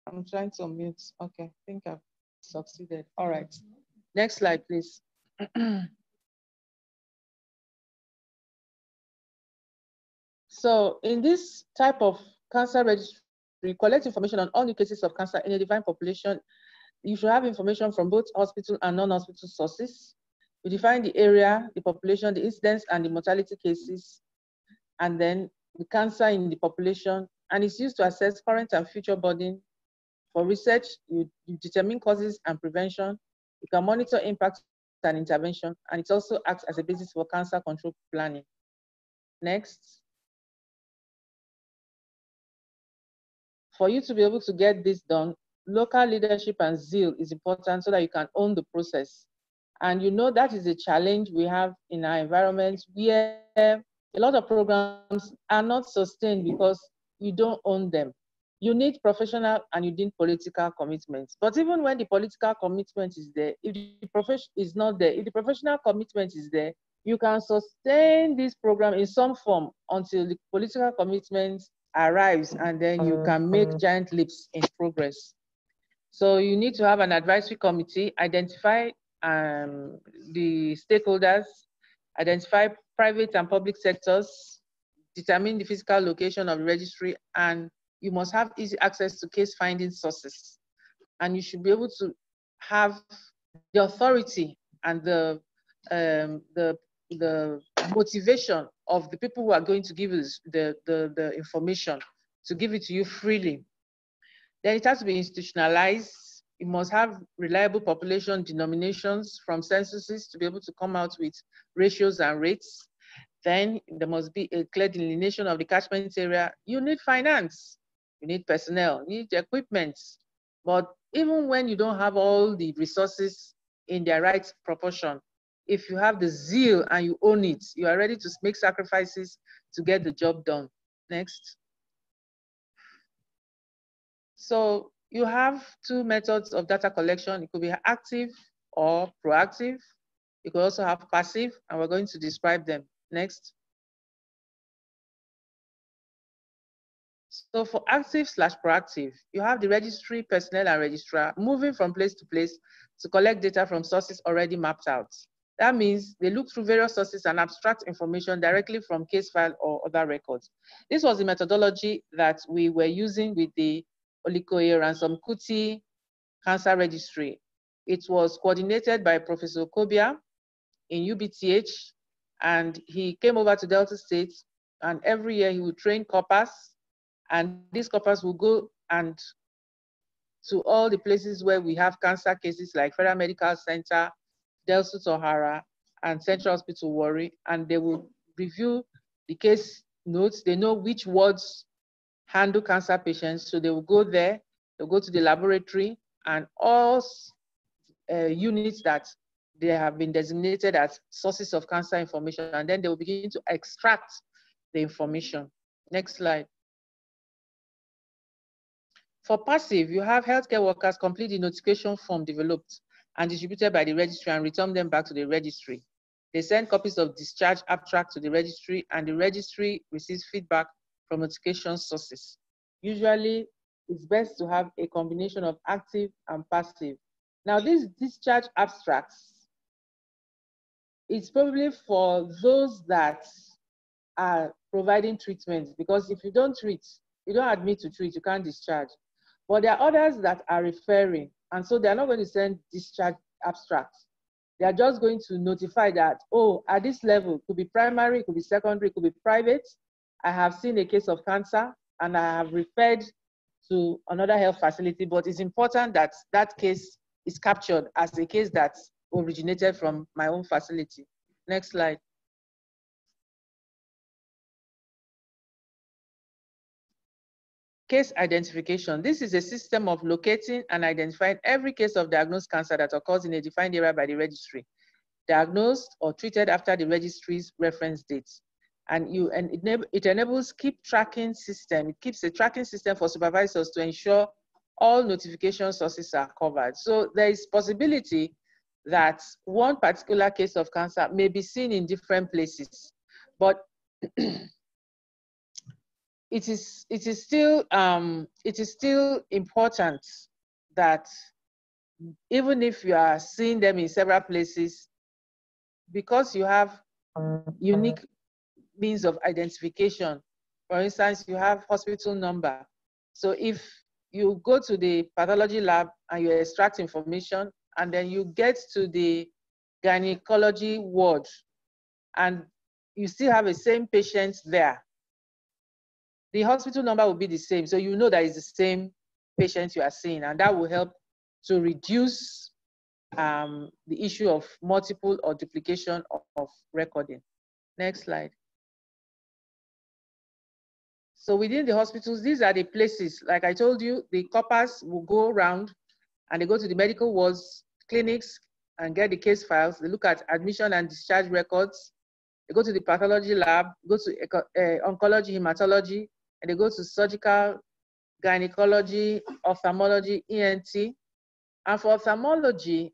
I'm trying to unmute. Okay, I think I've succeeded. All right. Next slide, please. So in this type of cancer registry, we collect information on all new cases of cancer in a defined population. You should have information from both hospital and non-hospital sources. You define the area, the population, the incidence, and the mortality cases, and then the cancer in the population, and it's used to assess current and future burden. For research, you determine causes and prevention. You can monitor impact and intervention, and it also acts as a basis for cancer control planning. Next. For you to be able to get this done, local leadership and zeal is important so that you can own the process. And you know that is a challenge we have in our environment where a lot of programs are not sustained because you don't own them. You need professional and you need political commitments. But even when the political commitment is there, if the profession is not there, if the professional commitment is there, you can sustain this program in some form until the political commitment arrives, and then you can make giant leaps in progress. So you need to have an advisory committee, identify the stakeholders, identify private and public sectors, determine the physical location of the registry, and you must have easy access to case finding sources. And you should be able to have the authority and the motivation of the people who are going to give you the information to give it to you freely. Then it has to be institutionalized. You must have reliable population denominations from censuses to be able to come out with ratios and rates. Then there must be a clear delineation of the catchment area. You need finance, you need personnel, you need equipment. But even when you don't have all the resources in their right proportion, if you have the zeal and you own it, you are ready to make sacrifices to get the job done. Next. So you have two methods of data collection. It could be active or proactive. You could also have passive, and we're going to describe them. Next. So for active/proactive, you have the registry personnel and registrar moving from place to place to collect data from sources already mapped out. That means they look through various sources and abstract information directly from case file or other records. This was the methodology that we were using with the Olikoye Ransom Kuti Cancer Registry. It was coordinated by Professor Kobia in UBTH, and he came over to Delta State, and every year he would train corpers, and these corpers will go and to all the places where we have cancer cases like Federal Medical Center, Delta O'Hara, and Central Hospital Warri, and they will review the case notes. They know which wards handle cancer patients, so they will go there, they'll go to the laboratory, and all units that they have been designated as sources of cancer information, and then they will begin to extract the information. Next slide. For passive, you have healthcare workers complete the notification form developed and distributed by the registry and return them back to the registry. They send copies of discharge abstract to the registry, and the registry receives feedback from notification sources. Usually, it's best to have a combination of active and passive. Now, these discharge abstracts, it's probably for those that are providing treatment, because if you don't treat, you don't admit to treat, you can't discharge. But there are others that are referring, and so they're not going to send discharge abstracts. They are just going to notify that, oh, at this level, it could be primary, it could be secondary, it could be private. I have seen a case of cancer and I have referred to another health facility, but it's important that that case is captured as a case that originated from my own facility. Next slide. Case identification. This is a system of locating and identifying every case of diagnosed cancer that occurs in a defined area by the registry, diagnosed or treated after the registry's reference dates. And it enables keep tracking system. It keeps a tracking system for supervisors to ensure all notification sources are covered. So there is possibility that one particular case of cancer may be seen in different places, but it is still important that even if you are seeing them in several places, because you have unique means of identification. For instance, you have hospital number. So if you go to the pathology lab and you extract information, and then you get to the gynecology ward and you still have the same patient there, the hospital number will be the same. So you know that it's the same patient you are seeing, and that will help to reduce the issue of multiple or duplication of recording. Next slide. So within the hospitals, these are the places, like I told you, the corpers will go around and they go to the medical wards, clinics, and get the case files. They look at admission and discharge records. They go to the pathology lab, go to oncology, hematology, and they go to surgical, gynecology, ophthalmology, ENT. And for ophthalmology,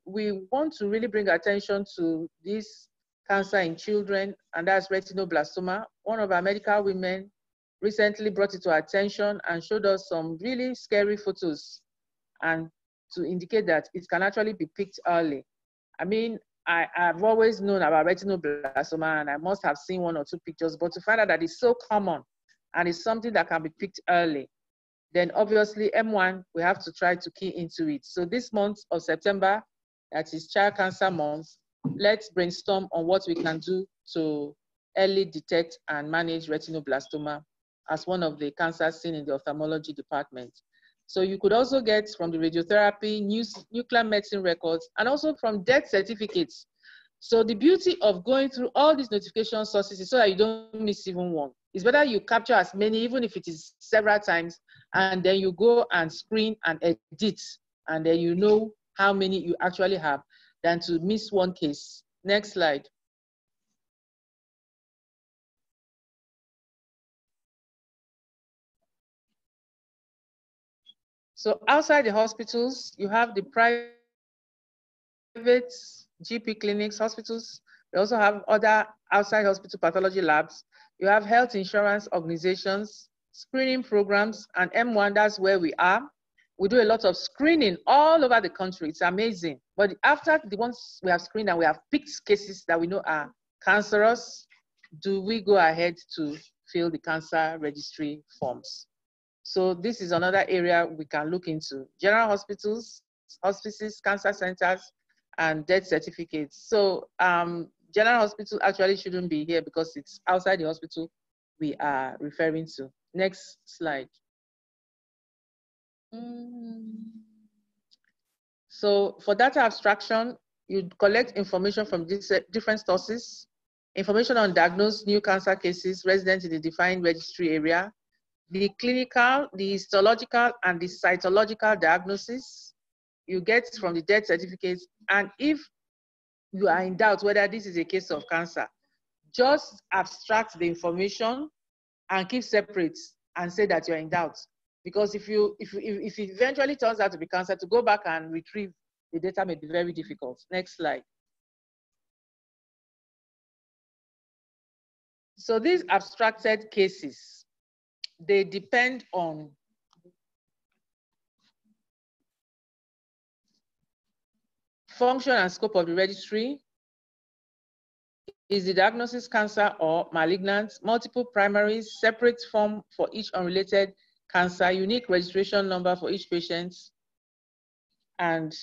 we want to really bring attention to this cancer in children, and that's retinoblastoma. One of our medical women recently brought it to our attention and showed us some really scary photos, and to indicate that it can actually be picked early. I mean, I've always known about retinoblastoma, and I must have seen one or two pictures, but to find out that it's so common and it's something that can be picked early, then obviously M1, we have to try to key into it. So this month of September, that is Child Cancer Month, let's brainstorm on what we can do to early detect and manage retinoblastoma as one of the cancers seen in the ophthalmology department. So you could also get from the radiotherapy, nuclear medicine records, and also from death certificates. So the beauty of going through all these notification sources is so that you don't miss even one. It's better you capture as many, even if it is several times, and then you go and screen and edit, and then you know how many you actually have, than to miss one case. Next slide. So outside the hospitals, you have the private GP clinics, hospitals. We also have other outside hospital pathology labs. You have health insurance organizations, screening programs, and M1, that's where we are. we do a lot of screening all over the country. It's amazing. But after the ones we have screened and we have picked cases that we know are cancerous, do we go ahead to fill the cancer registry forms? So this is another area we can look into. General hospitals, hospices, cancer centers, and death certificates. So general hospital actually shouldn't be here because it's outside the hospital we are referring to. Next slide. So for data abstraction, you collect information from different sources, information on diagnosed new cancer cases resident in the defined registry area, the clinical, the histological, and the cytological diagnosis you get from the death certificates. And if you are in doubt whether this is a case of cancer, just abstract the information and keep separate and say that you're in doubt. Because if it eventually turns out to be cancer, to go back and retrieve the data may be very difficult. Next slide. So these abstracted cases, they depend on function and scope of the registry. Is the diagnosis cancer or malignant? Multiple primaries, separate form for each unrelated cancer, unique registration number for each patient, and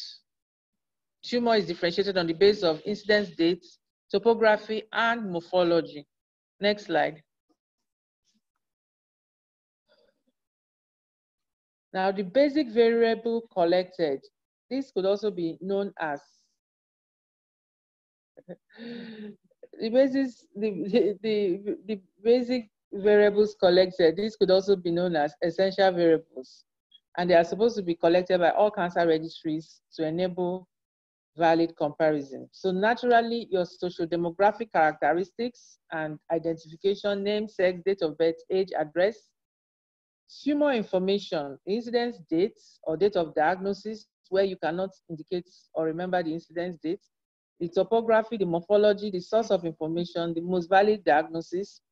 tumor is differentiated on the basis of incidence date, topography, and morphology. Next slide. Now, the basic variable collected, this could also be known as the basic variables collected. This could also be known as essential variables, and they are supposed to be collected by all cancer registries to enable valid comparison. So naturally, your social demographic characteristics and identification, name, sex, date of birth, age, address, tumor information, incidence dates or date of diagnosis where you cannot indicate or remember the incidence date, the topography, the morphology, the source of information, the most valid diagnosis,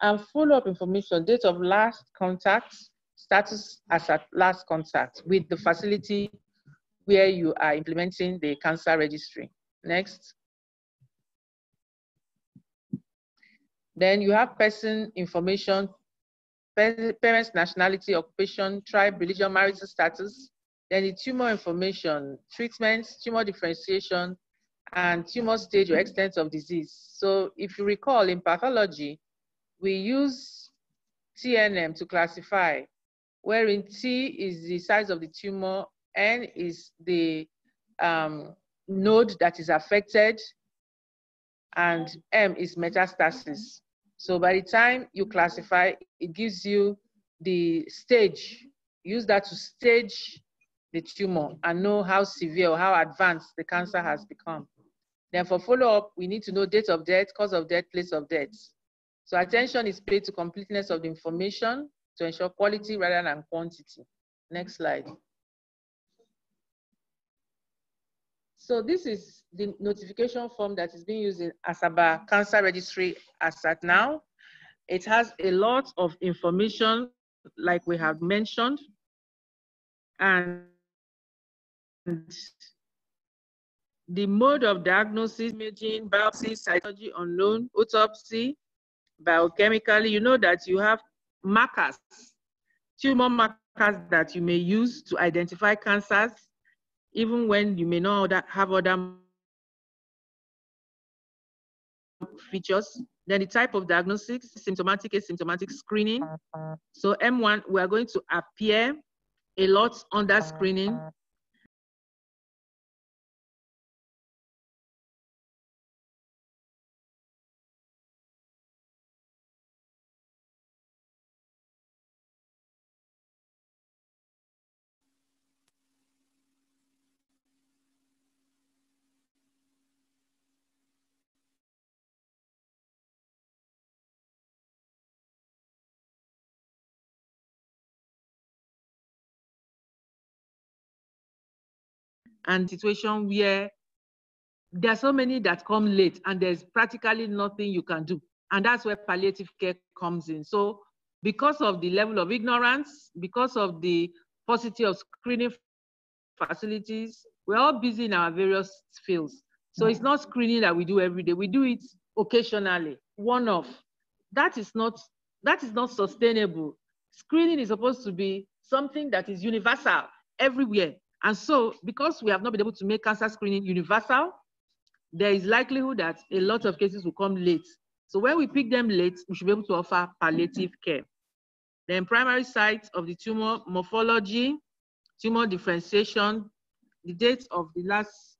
and follow-up information, date of last contact, status as at last contact with the facility where you are implementing the cancer registry. Next. Then you have person information, parents' nationality, occupation, tribe, religion, marital status. Then the tumor information, treatments, tumor differentiation, and tumor stage or extent of disease. So if you recall, in pathology, we use TNM to classify, wherein T is the size of the tumor, N is the node that is affected, and M is metastasis. So by the time you classify, it gives you the stage. Use that to stage the tumor and know how severe or how advanced the cancer has become. Then for follow-up, we need to know date of death, cause of death, place of death. So attention is paid to completeness of the information to ensure quality rather than quantity. Next slide. So this is the notification form that is being used in Asaba Cancer Registry as at now. It has a lot of information, like we have mentioned, and the mode of diagnosis, imaging, biopsy, cytology, unknown, autopsy, biochemically. You know that you have markers, tumor markers that you may use to identify cancers, even when you may not have other features. Then the type of diagnostics, symptomatic, asymptomatic screening. So M1, we are going to appear a lot under screening. And situation where there are so many that come late and there's practically nothing you can do. And that's where palliative care comes in. So because of the level of ignorance, because of the paucity of screening facilities. We're all busy in our various fields. So it's not screening that we do every day. We do it occasionally, one-off. That is not sustainable. Screening is supposed to be something that is universal everywhere. And so because we have not been able to make cancer screening universal, there is likelihood that a lot of cases will come late. So when we pick them late, we should be able to offer palliative care. Then primary sites of the tumor, morphology, tumor differentiation, the date of the last,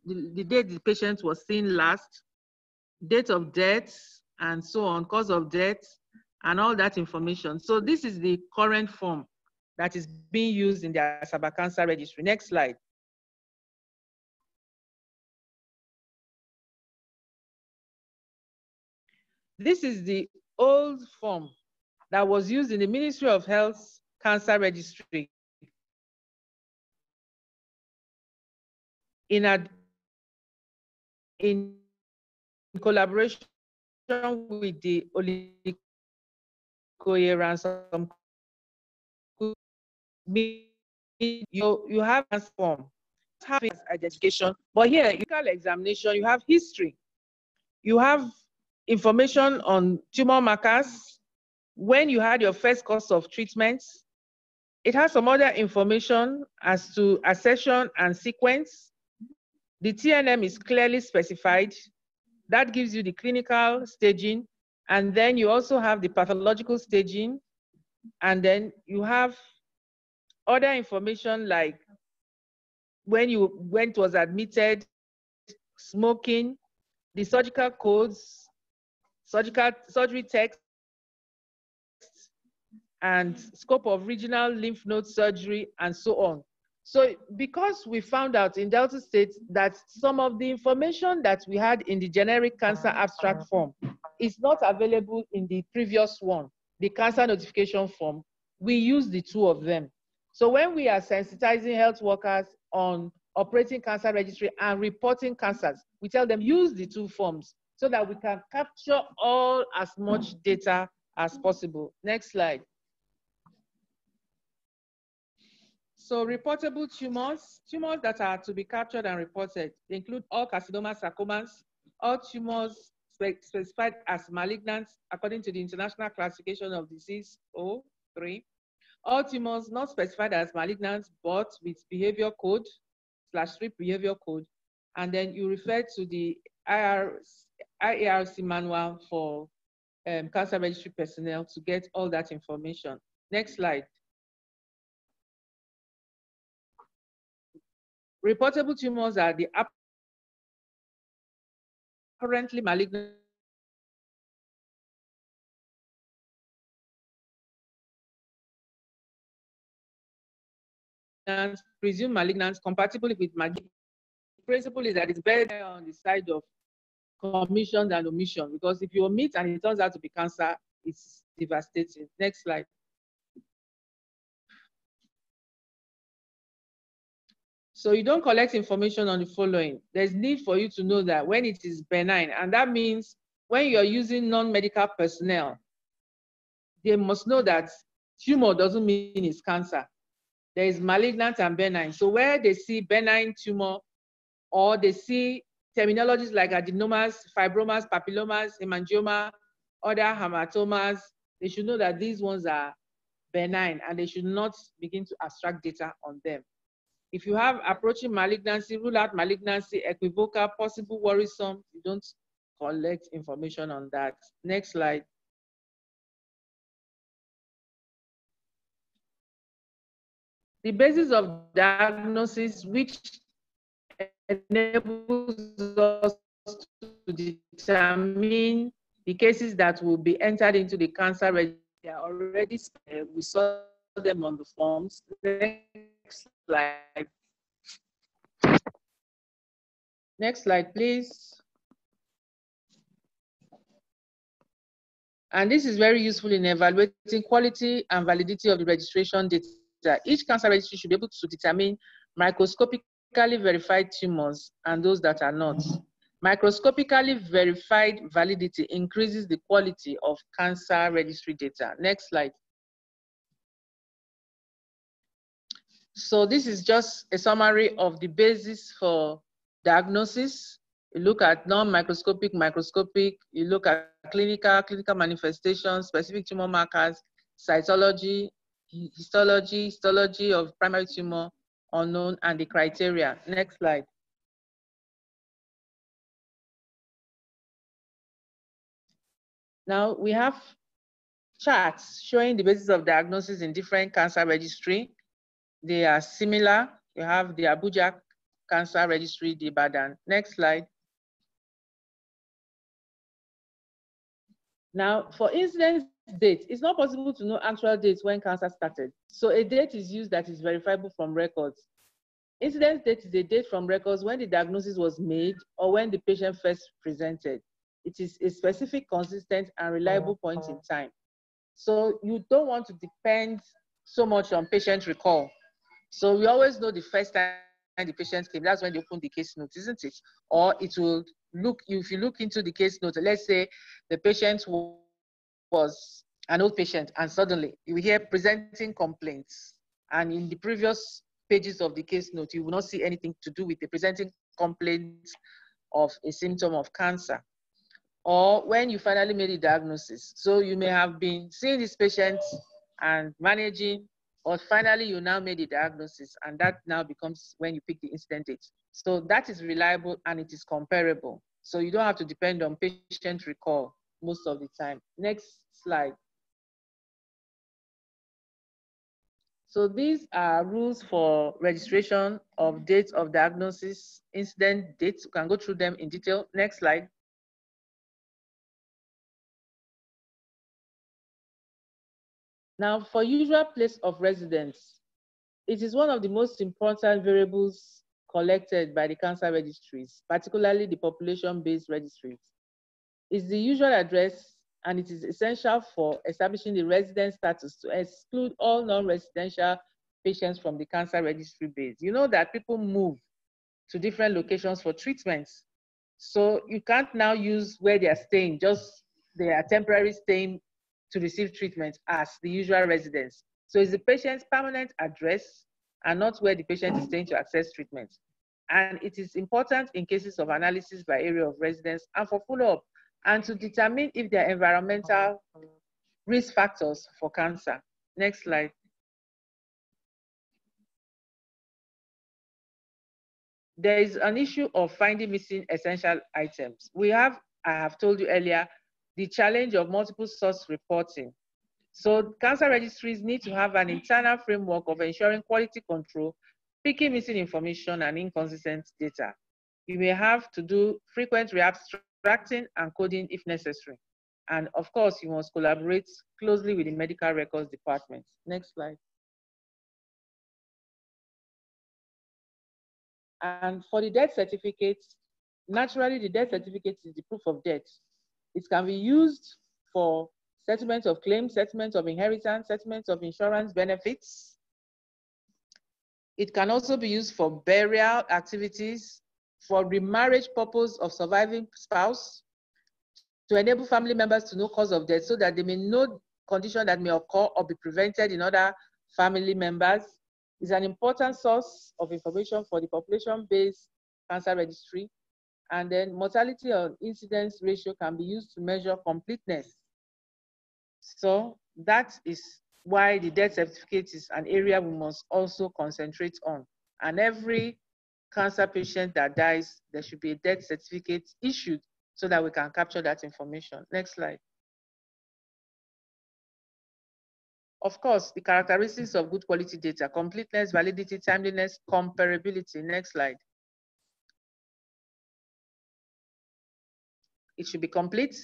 the date the patient was seen last, date of death, and so on, cause of death, and all that information. So this is the current form that is being used in the Asaba Cancer Registry. Next slide. This is the old form that was used in the Ministry of Health Cancer Registry. In collaboration with the Oligoyeransom, you have a form, have identification, but here, medical examination, you have history. You have information on tumor markers, when you had your first course of treatment. It has some other information as to accession and sequence. The TNM is clearly specified. That gives you the clinical staging. And then you also have the pathological staging. And then you have other information like when it was admitted, smoking, the surgical codes, surgery text, and scope of regional lymph node surgery, and so on. So because we found out in Delta State that some of the information that we had in the generic cancer abstract form is not available in the previous one, the cancer notification form, we use the two of them. So when we are sensitizing health workers on operating cancer registry and reporting cancers, we tell them use the two forms so that we can capture all as much data as possible. Next slide. So reportable tumors that are to be captured and reported, they include all carcinomas, sarcomas, all tumors specified as malignant according to the International Classification of Disease 03, all tumors not specified as malignant but with behavior code /3 behavior code, and then you refer to the IARC manual for cancer registry personnel to get all that information. Next slide. Reportable tumors are the apparently malignant presumed malignant compatible with malignant. The principle is that it's better on the side of commission than omission, because if you omit and it turns out to be cancer, it's devastating. Next slide. So you don't collect information on the following. There's need for you to know that when it is benign, and that means when you're using non-medical personnel, they must know that tumor doesn't mean it's cancer. There is malignant and benign. So where they see benign tumor, or they see terminologies like adenomas, fibromas, papillomas, hemangioma, other hematomas, they should know that these ones are benign and they should not begin to abstract data on them. If you have approaching malignancy, rule out malignancy, equivocal, possible, worrisome, you don't collect information on that. Next slide. The basis of diagnosis, which enables us to determine the cases that will be entered into the cancer registry, they are already, we saw them on the forms. Next slide. Next slide, please. And this is very useful in evaluating quality and validity of the registration data. Each cancer registry should be able to determine microscopically verified tumors and those that are not. Microscopically verified validity increases the quality of cancer registry data. Next slide. So this is just a summary of the basis for diagnosis. You look at non-microscopic, microscopic, you look at clinical manifestations, specific tumor markers, cytology, histology of primary tumor, unknown, and the criteria. Next slide. Now we have charts showing the basis of diagnosis in different cancer registry. They are similar. You have the Abuja Cancer Registry, the Ibadan. Next slide. Now, for incidence date, it's not possible to know actual dates when cancer started. So a date is used that is verifiable from records. Incidence date is a date from records when the diagnosis was made or when the patient first presented. It is a specific, consistent, and reliable point in time. So you don't want to depend so much on patient recall. So we always know the first time the patient came, that's when they open the case note, isn't it? Or it will look, if you look into the case note, let's say the patient was an old patient and suddenly you hear presenting complaints, and in the previous pages of the case note, you will not see anything to do with the presenting complaints of a symptom of cancer. Or when you finally made a diagnosis. So you may have been seeing this patient and managing, or finally you now made a diagnosis, and that now becomes when you pick the incident date. So that is reliable and it is comparable. So you don't have to depend on patient recall most of the time. Next slide. So these are rules for registration of dates of diagnosis, incident dates. You can go through them in detail. Next slide. Now, for usual place of residence, it is one of the most important variables collected by the cancer registries, particularly the population-based registries. It's the usual address, and it is essential for establishing the residence status to exclude all non-residential patients from the cancer registry base. You know that people move to different locations for treatments. So you can't now use where they are staying, just they are temporary staying to receive treatment as the usual residence. So it's the patient's permanent address and not where the patient is staying to access treatment. And it is important in cases of analysis by area of residence and for follow-up, and to determine if there are environmental risk factors for cancer. Next slide. There is an issue of finding missing essential items. I have told you earlier, the challenge of multiple source reporting. So cancer registries need to have an internal framework of ensuring quality control, picking missing information and inconsistent data. You may have to do frequent re-abstracting and coding if necessary. And of course, you must collaborate closely with the medical records department. Next slide. And for the death certificate, naturally the death certificate is the proof of death. It can be used for settlement of claims, settlement of inheritance, settlement of insurance benefits. It can also be used for burial activities, for remarriage purpose of surviving spouse, to enable family members to know cause of death so that they may know condition that may occur or be prevented in other family members. It's an important source of information for the population-based cancer registry. And then mortality or incidence ratio can be used to measure completeness. So that is why the death certificate is an area we must also concentrate on. And every cancer patient that dies, there should be a death certificate issued so that we can capture that information. Next slide. Of course, the characteristics of good quality data: completeness, validity, timeliness, comparability. Next slide. It should be complete.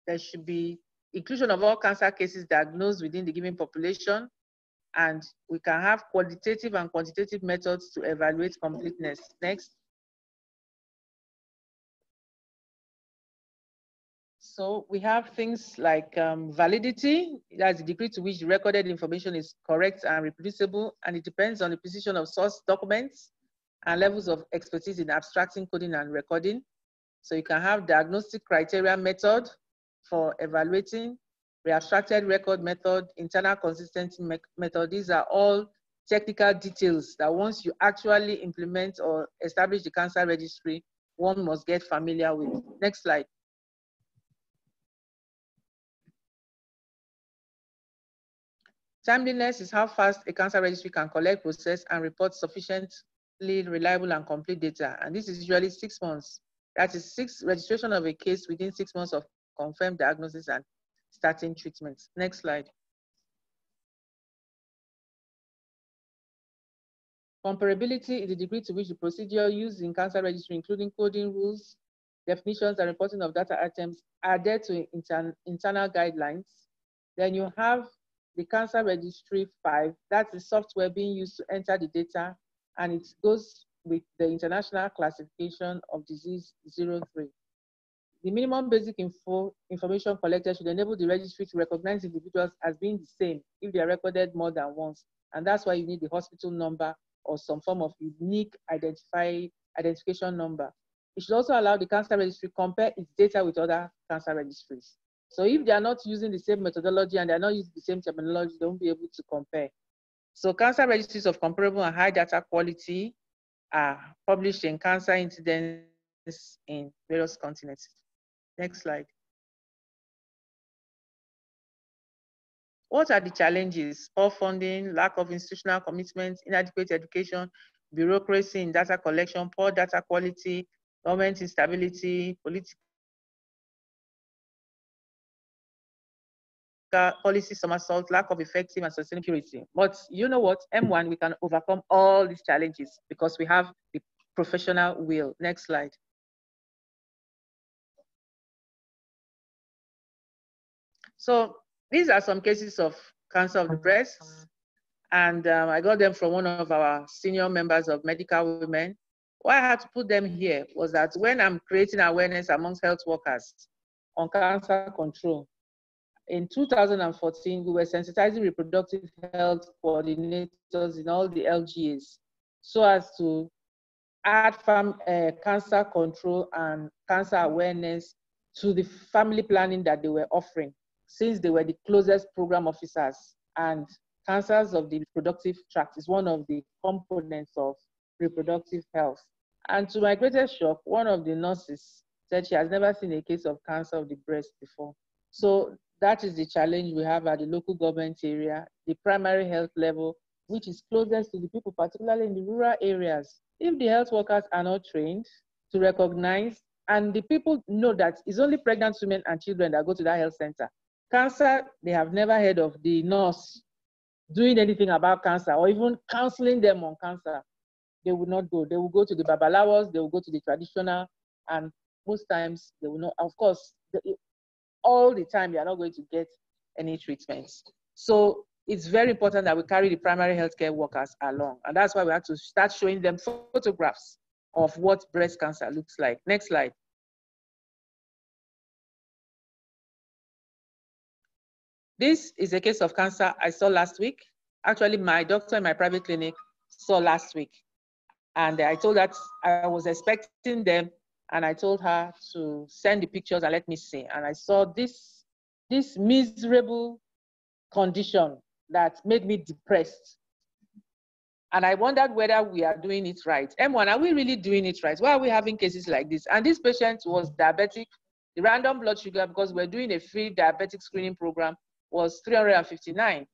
There should be inclusion of all cancer cases diagnosed within the given population, and we can have qualitative and quantitative methods to evaluate completeness. Next. So we have things like validity, that's the degree to which the recorded information is correct and reproducible, and it depends on the precision of source documents and levels of expertise in abstracting, coding, and recording. So you can have diagnostic criteria method for evaluating, re-abstracted record method, internal consistency method. These are all technical details that once you actually implement or establish the cancer registry, one must get familiar with. Next slide. Timeliness is how fast a cancer registry can collect, process, and report sufficiently reliable and complete data. And this is usually 6 months. That is 6 registration of a case within 6 months of confirmed diagnosis and starting treatment. Next slide. Comparability is the degree to which the procedure used in cancer registry, including coding rules, definitions, and reporting of data items, are adhered to internal guidelines. Then you have the Cancer Registry 5, that's the software being used to enter the data, and it goes with the International Classification of Disease 03. The minimum basic information collected should enable the registry to recognize individuals as being the same if they are recorded more than once, and that's why you need the hospital number or some form of unique identification number. It should also allow the cancer registry compare its data with other cancer registries. So if they are not using the same methodology and they are not using the same terminology, they won't be able to compare. So cancer registries of comparable and high data quality are published in cancer incidence in various continents. Next slide. What are the challenges? Poor funding, lack of institutional commitment, inadequate education, bureaucracy in data collection, poor data quality, government instability, political policy somersault, lack of effective and sustainable security. But you know what? M1, we can overcome all these challenges because we have the professional will. Next slide. So these are some cases of cancer of the breast, and I got them from one of our senior members of Medical Women. Why I had to put them here was that when I'm creating awareness amongst health workers on cancer control, in 2014, we were sensitizing reproductive health coordinators in all the LGAs so as to add cancer control and cancer awareness to the family planning that they were offering, since they were the closest program officers, and cancers of the reproductive tract is one of the components of reproductive health. And to my greatest shock, one of the nurses said she has never seen a case of cancer of the breast before. So that is the challenge we have at the local government area, the primary health level, which is closest to the people, particularly in the rural areas. If the health workers are not trained to recognize, and the people know that it's only pregnant women and children that go to that health center. Cancer, they have never heard of the nurse doing anything about cancer or even counseling them on cancer. They would not go. They will go to the babalawas, they will go to the traditional, and most times they will not. Of course, all the time, they are not going to get any treatments. So it's very important that we carry the primary healthcare workers along. And that's why we have to start showing them photographs of what breast cancer looks like. Next slide. This is a case of cancer I saw last week. Actually, my doctor in my private clinic saw last week. And I told her I was expecting them, and I told her to send the pictures and let me see. And I saw this miserable condition that made me depressed. And I wondered whether we are doing it right. M1, are we really doing it right? Why are we having cases like this? And this patient was diabetic. The random blood sugar, because we're doing a free diabetic screening program, was 359.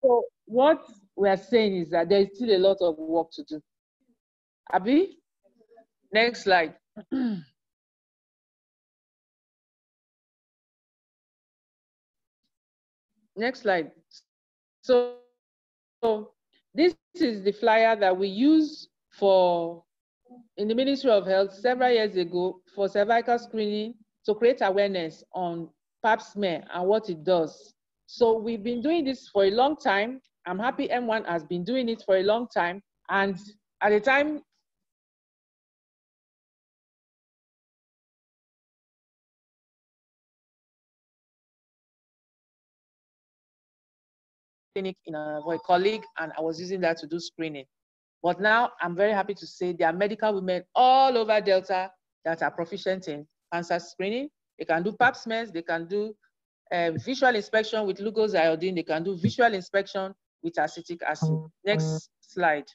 So what we are saying is that there is still a lot of work to do. Abi? Next slide. Next slide. So this is the flyer that we use in the Ministry of Health several years ago for cervical screening to create awareness on pap smear and what it does. So we've been doing this for a long time. I'm happy M1 has been doing it for a long time. And at the time, clinic in a colleague, and I was using that to do screening. But now I'm very happy to say there are medical women all over Delta that are proficient in cancer screening. They can do pap smears, they can do visual inspection with glucose iodine, they can do visual inspection with acetic acid. Next slide.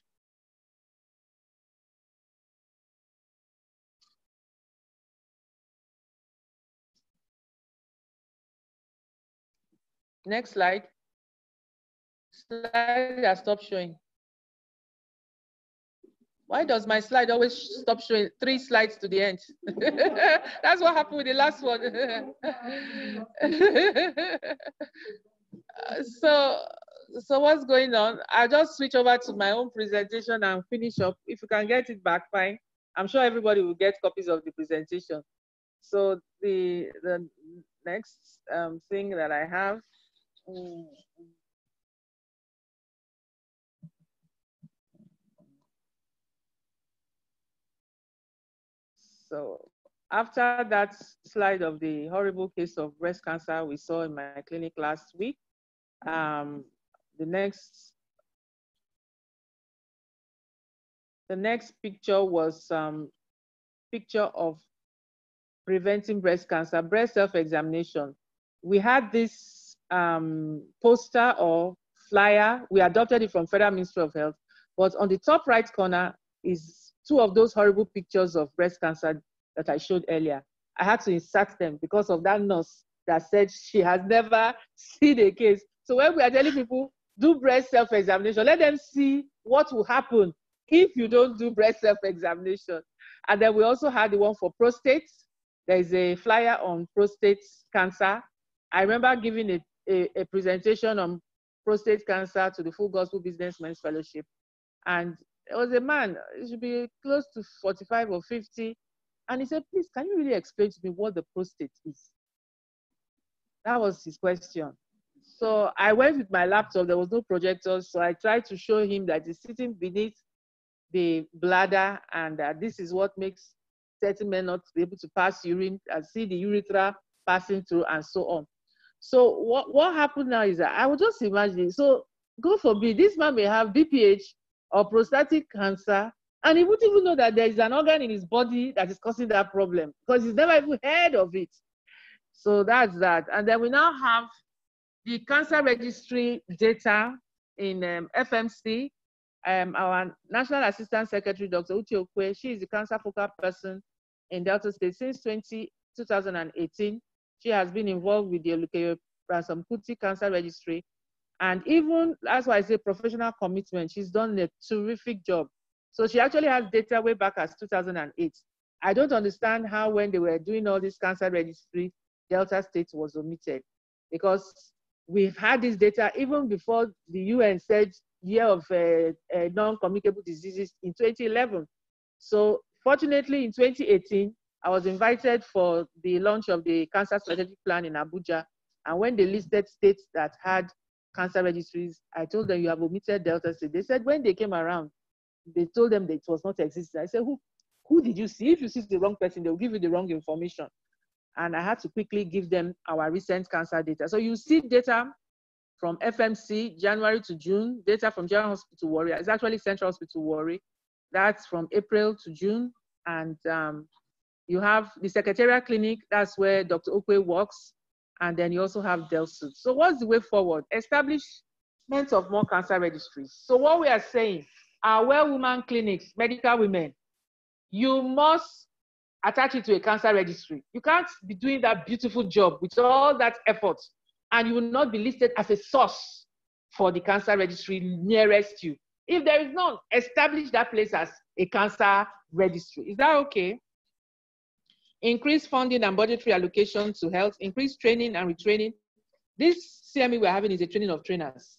Next slide. Slide has stopped showing. Why does my slide always stop showing 3 slides to the end? That's what happened with the last one. So what's going on? I'll just switch over to my own presentation and finish up. If you can get it back, fine. I'm sure everybody will get copies of the presentation. So the next thing that I have. So after that slide of the horrible case of breast cancer we saw in my clinic last week, the next picture was picture of preventing breast cancer, breast self-examination. We had this poster or flyer. We adopted it from Federal Ministry of Health, but on the top right corner is 2 of those horrible pictures of breast cancer that I showed earlier. I had to insert them because of that nurse that said she has never seen a case. So when we are telling people, do breast self-examination, let them see what will happen if you don't do breast self-examination. And then we also had the one for prostate. There is a flyer on prostate cancer. I remember giving a presentation on prostate cancer to the Full Gospel Businessmen's Fellowship. And there was a man, he should be close to 45 or 50. And he said, please, can you really explain to me what the prostate is? That was his question. So I went with my laptop, there was no projector. So I tried to show him that it's sitting beneath the bladder and this is what makes certain men not be able to pass urine and see the urethra passing through and so on. So what happened now is that I would just imagine, so God forbid, this man may have BPH or prostatic cancer, and he wouldn't even know that there is an organ in his body that is causing that problem because he's never even heard of it. So that's that. And then we now have the cancer registry data in FMC. Our National Assistant Secretary, Dr. Uche Okwe, she is the cancer focal person in Delta State since 2018. She has been involved with the Olukeye-Ransom-Kuti Cancer Registry. And even, that's why I say professional commitment, she's done a terrific job. So she actually has data way back as 2008. I don't understand how when they were doing all this cancer registry, Delta State was omitted. Because we've had this data even before the UN said year of non-communicable diseases in 2011. So fortunately in 2018, I was invited for the launch of the cancer strategic plan in Abuja. And when they listed states that had cancer registries, I told them you have omitted Delta State. They said when they came around, they told them that it was not existing. I said, who did you see? If you see the wrong person, they'll give you the wrong information. And I had to quickly give them our recent cancer data. So you see data from FMC, January to June, data from General Hospital Warri. It's actually Central Hospital Warri. That's from April to June. And you have the Secretariat Clinic, that's where Dr. Okwe works. And then you also have DELSUD. So what's the way forward? Establishment of more cancer registries. So what we are saying, our well-woman clinics, medical women, you must attach it to a cancer registry. You can't be doing that beautiful job with all that effort and you will not be listed as a source for the cancer registry nearest you. If there is none, establish that place as a cancer registry. Is that okay? Increase funding and budgetary allocation to health, increase training and retraining. This CME we're having is a training of trainers.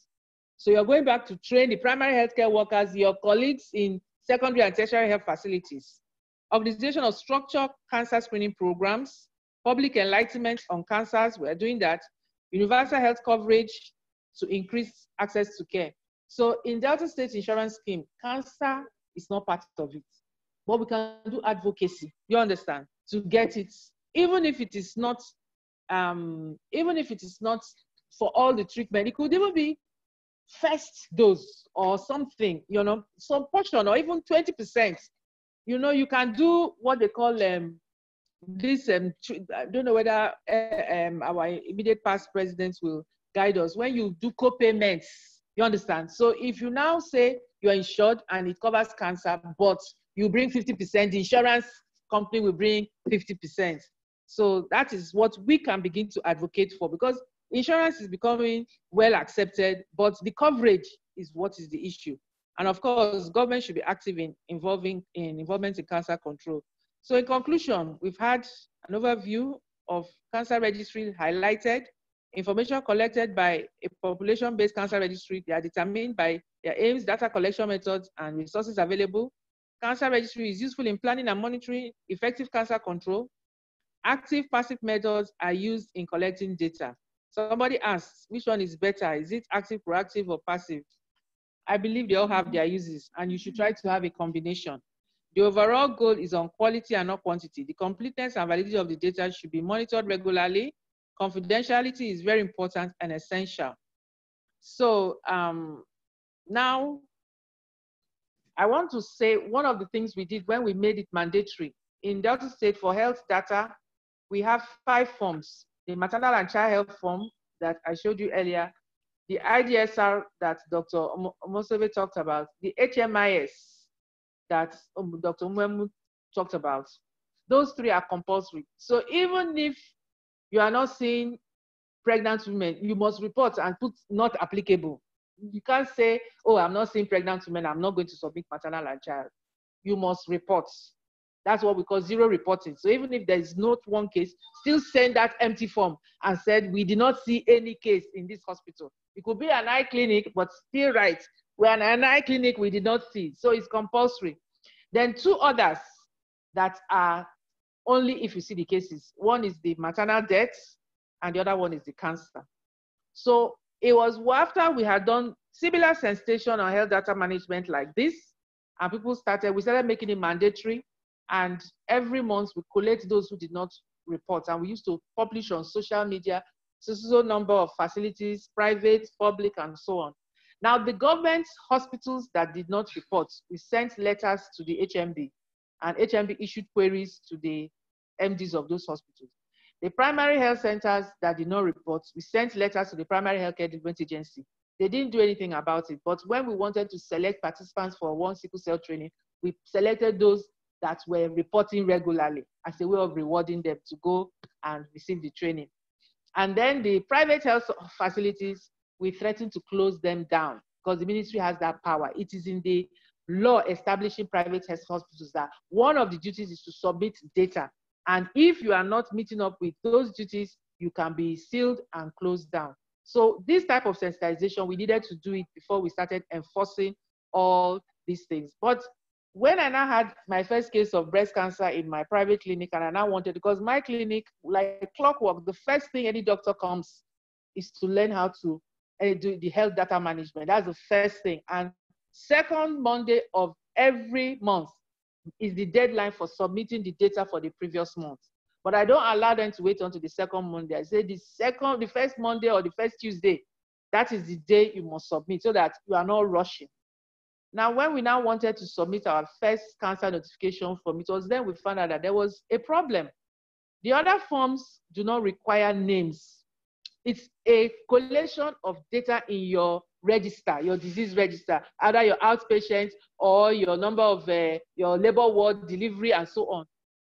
So you're going back to train the primary healthcare workers, your colleagues in secondary and tertiary health facilities. Organization of structured cancer screening programs, public enlightenment on cancers, we're doing that. Universal health coverage to increase access to care. So in Delta State Insurance Scheme, cancer is not part of it, but we can do advocacy, you understand, to get it, even if it is not for all the treatment. It could even be first dose or something, you know, some portion or even 20%. You know, you can do what they call this, I don't know whether our immediate past presidents will guide us. When you do co-payments, You understand? So if you now say you're insured and it covers cancer, but you bring 50%, the insurance company will bring 50%. So that is what we can begin to advocate for, because insurance is becoming well accepted, but the coverage is what is the issue. And of course, government should be active in involvement in cancer control. So in conclusion, we've had an overview of cancer registry highlighted, information collected by a population-based cancer registry. They are determined by their aims, data collection methods, and resources available. Cancer registry is useful in planning and monitoring effective cancer control. Active, passive methods are used in collecting data. Somebody asks, which one is better? Is it active, proactive, or passive? I believe they all have their uses, and you should try to have a combination. The overall goal is on quality and not quantity. The completeness and validity of the data should be monitored regularly. Confidentiality is very important and essential. So now I want to say one of the things we did when we made it mandatory. In Delta State for health data, we have 5 forms. The maternal and child health form that I showed you earlier, the IDSR that Dr. Omosebe talked about, the HMIS that Dr. Umwemu talked about. Those 3 are compulsory. So even if you are not seeing pregnant women, you must report and put not applicable. You can't say, oh, I'm not seeing pregnant women, I'm not going to submit maternal and child. You must report. That's what we call zero reporting. So even if there is not one case, still send that empty form and said, we did not see any case in this hospital. It could be an eye clinic, but still write, we're an eye clinic, we did not see. So it's compulsory. Then 2 others that are only if you see the cases. One is the maternal deaths, and the other one is the cancer. So it was after we had done similar sensitization on health data management like this, and we started making it mandatory. And every month we collect those who did not report, and we used to publish on social media, so number of facilities, private, public, and so on. Now the government hospitals that did not report, we sent letters to the HMB, and HMB issued queries to the MDs of those hospitals. The primary health centers that did not report, we sent letters to the Primary Healthcare Development Agency. They didn't do anything about it, but when we wanted to select participants for one sickle cell training, we selected those that were reporting regularly as a way of rewarding them to go and receive the training. And then the private health facilities, we threatened to close them down because the ministry has that power. It is in the law establishing private health hospitals that one of the duties is to submit data. And if you are not meeting up with those duties, you can be sealed and closed down. So this type of sensitization, we needed to do it before we started enforcing all these things. But when I now had my first case of breast cancer in my private clinic, and I now wanted, because my clinic, like clockwork, the first thing any doctor comes is to learn how to do the health data management. That's the first thing. And second Monday of every month is the deadline for submitting the data for the previous month. But I don't allow them to wait until the second Monday. I say the first Monday or the first Tuesday, that is the day you must submit so that you are not rushing. Now, when we now wanted to submit our first cancer notification form, it was then we found out that there was a problem. The other forms do not require names. It's a collation of data in your register, your disease register, either your outpatient or your number of your labor ward delivery and so on.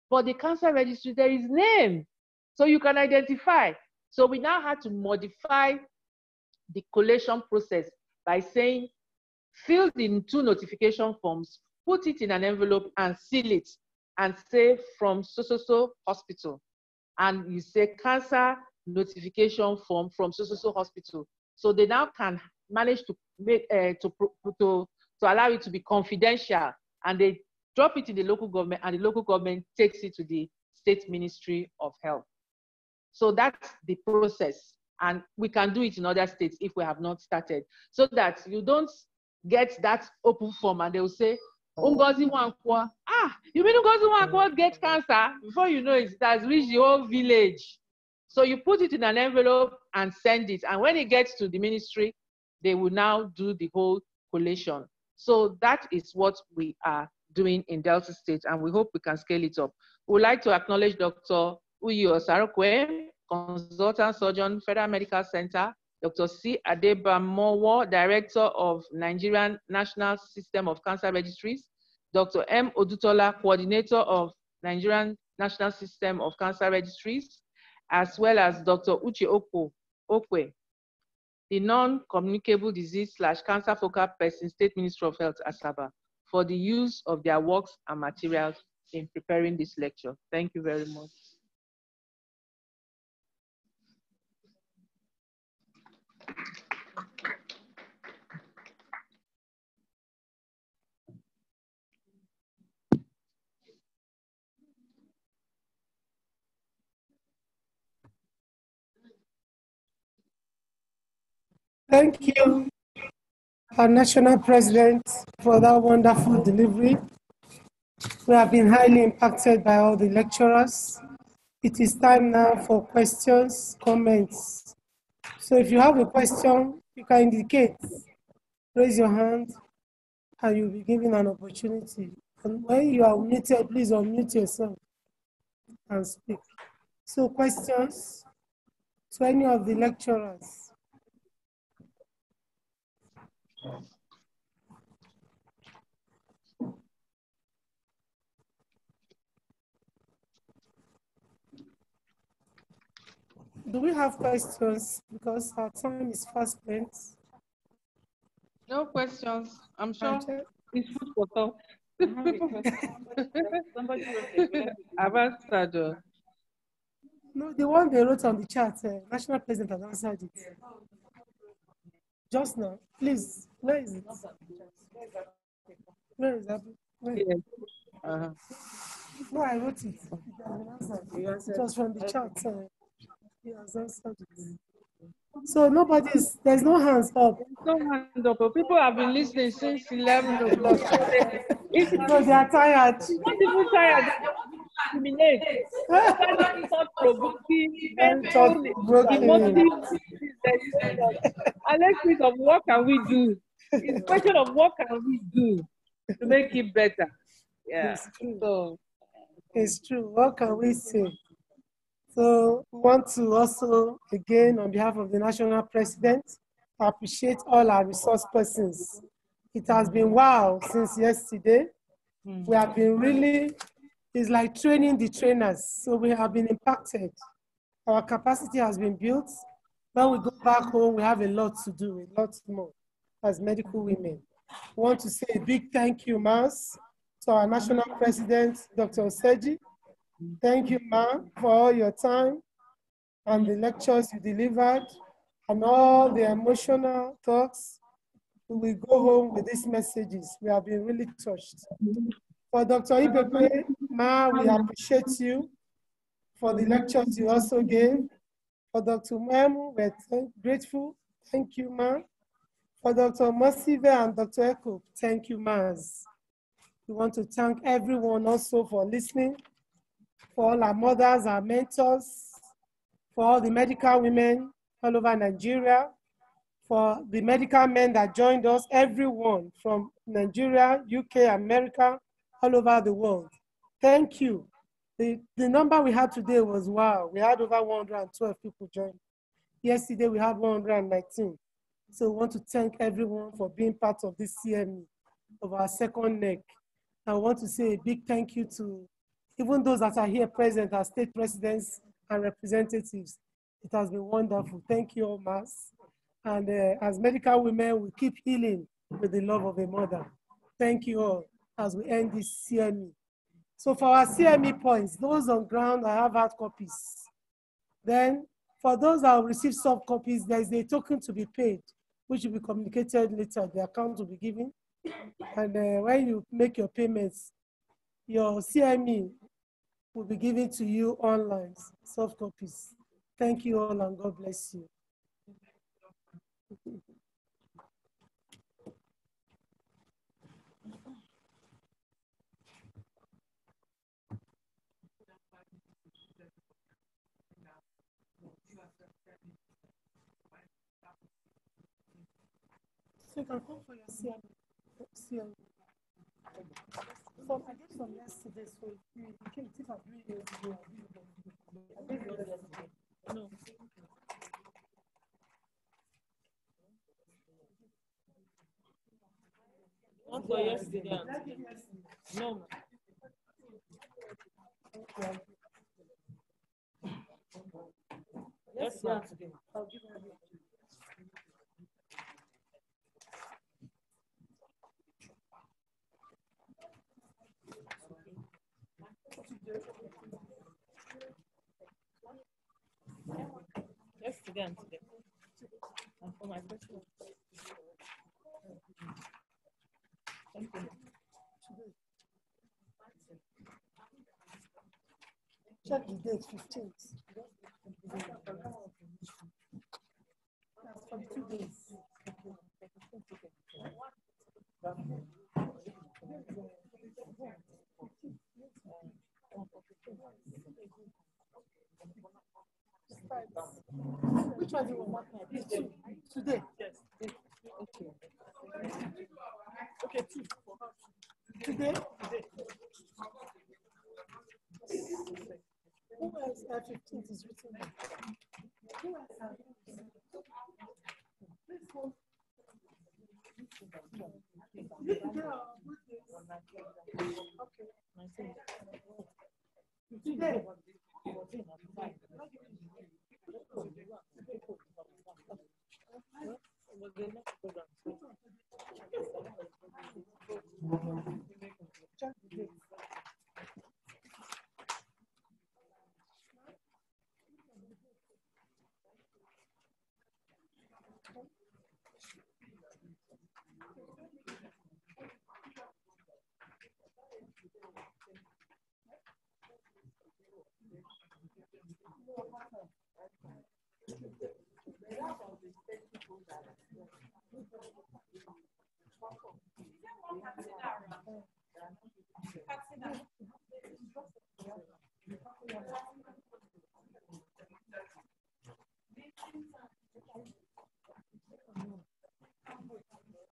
For the cancer registry, there is name, so you can identify. So we now had to modify the collation process by saying, fill in 2 notification forms, put it in an envelope and seal it and say from so hospital. And you say cancer notification form from so hospital. So they now can manage to make to allow it to be confidential, and they drop it in the local government, and the local government takes it to the State Ministry of Health. So that's the process, and we can do it in other states if we have not started, so that you don't get that open form and they will say, Ngozi Wankwa, you mean Ngozi Wankwa get cancer? Before you know it, it has reached the whole village. So you put it in an envelope and send it. And when it gets to the ministry, they will now do the whole collation. So that is what we are doing in Delta State, and we hope we can scale it up. We would like to acknowledge Dr. Uyi Osarokwe, Consultant Surgeon, Federal Medical Center, Dr. C. Adebamowo, Director of Nigerian National System of Cancer Registries, Dr. M. Odutola, Coordinator of Nigerian National System of Cancer Registries, as well as Dr. Uche Okwe, the non-communicable disease/cancer focal person, State Ministry of Health, Asaba, for the use of their works and materials in preparing this lecture. Thank you very much. Thank you, our National President, for that wonderful delivery. We have been highly impacted by all the lecturers. It is time now for questions, comments. So if you have a question, you can indicate, raise your hand, and you'll be given an opportunity. And when you are muted, please unmute yourself and speak. So questions to any of the lecturers? Do we have questions? Because our time is fast spent. No questions. I'm sure it's food for thought. I've answered. No, the one they wrote on the chat, National President has answered it. Just now, please, where is it? Where is that? Where? Yes. No, I wrote it. It has been answered. It was from the chat. He has answered it. So there's no hands up. No hands up. People have been listening since 11 o'clock. No, they are tired. Not even tired. And let's think of what can we do. It's a question of what can we do to make it better. Yeah. It's true. So it's true. What can we say? So we want to also, again, on behalf of the National President, appreciate all our resource persons. It has been wow since yesterday. We have been really, it's like training the trainers. So we have been impacted. Our capacity has been built. When we go back home, we have a lot to do, a lot more as medical women. We want to say a big thank you, Mas, to our National President, Dr. Oseji. Thank you, Ma, for all your time and the lectures you delivered and all the emotional thoughts. We will go home with these messages. We have been really touched. For Dr. Ibepe, Ma, we appreciate you for the lectures you also gave. For Dr. Mwemu, we're grateful. Thank you, Ma. For Dr. Mosive and Dr. Eko, thank you, Mas. We want to thank everyone also for listening, for all our mothers, our mentors, for all the medical women all over Nigeria, for the medical men that joined us, everyone from Nigeria, UK, America, all over the world. Thank you. The number we had today was wow. We had over 112 people join. Yesterday we had 119. So we want to thank everyone for being part of this CME, of our second NEC. I want to say a big thank you to even those that are here present as state presidents and representatives. It has been wonderful. Thank you all, Mas. And as medical women, we keep healing with the love of a mother. Thank you all as we end this CME. So for our CME points, those on ground, I have hard copies. Then for those that will receive soft copies, there's a token to be paid, which will be communicated later. The account will be given. And when you make your payments, your CME will be given to you online, soft copies. Thank you all and God bless you. So you can come for your CME. So I did some yesterday, so you came if I'm doing it. No. Not for yesterday. No. Yes, ma'am. Yesterday and today. And for my personal. Thank you. Check the date, 15th. That's for 2 days. Which one do you want? Today? Yes. Okay. Okay, 2. Today? Who else? 15th is written there. Who else? Today.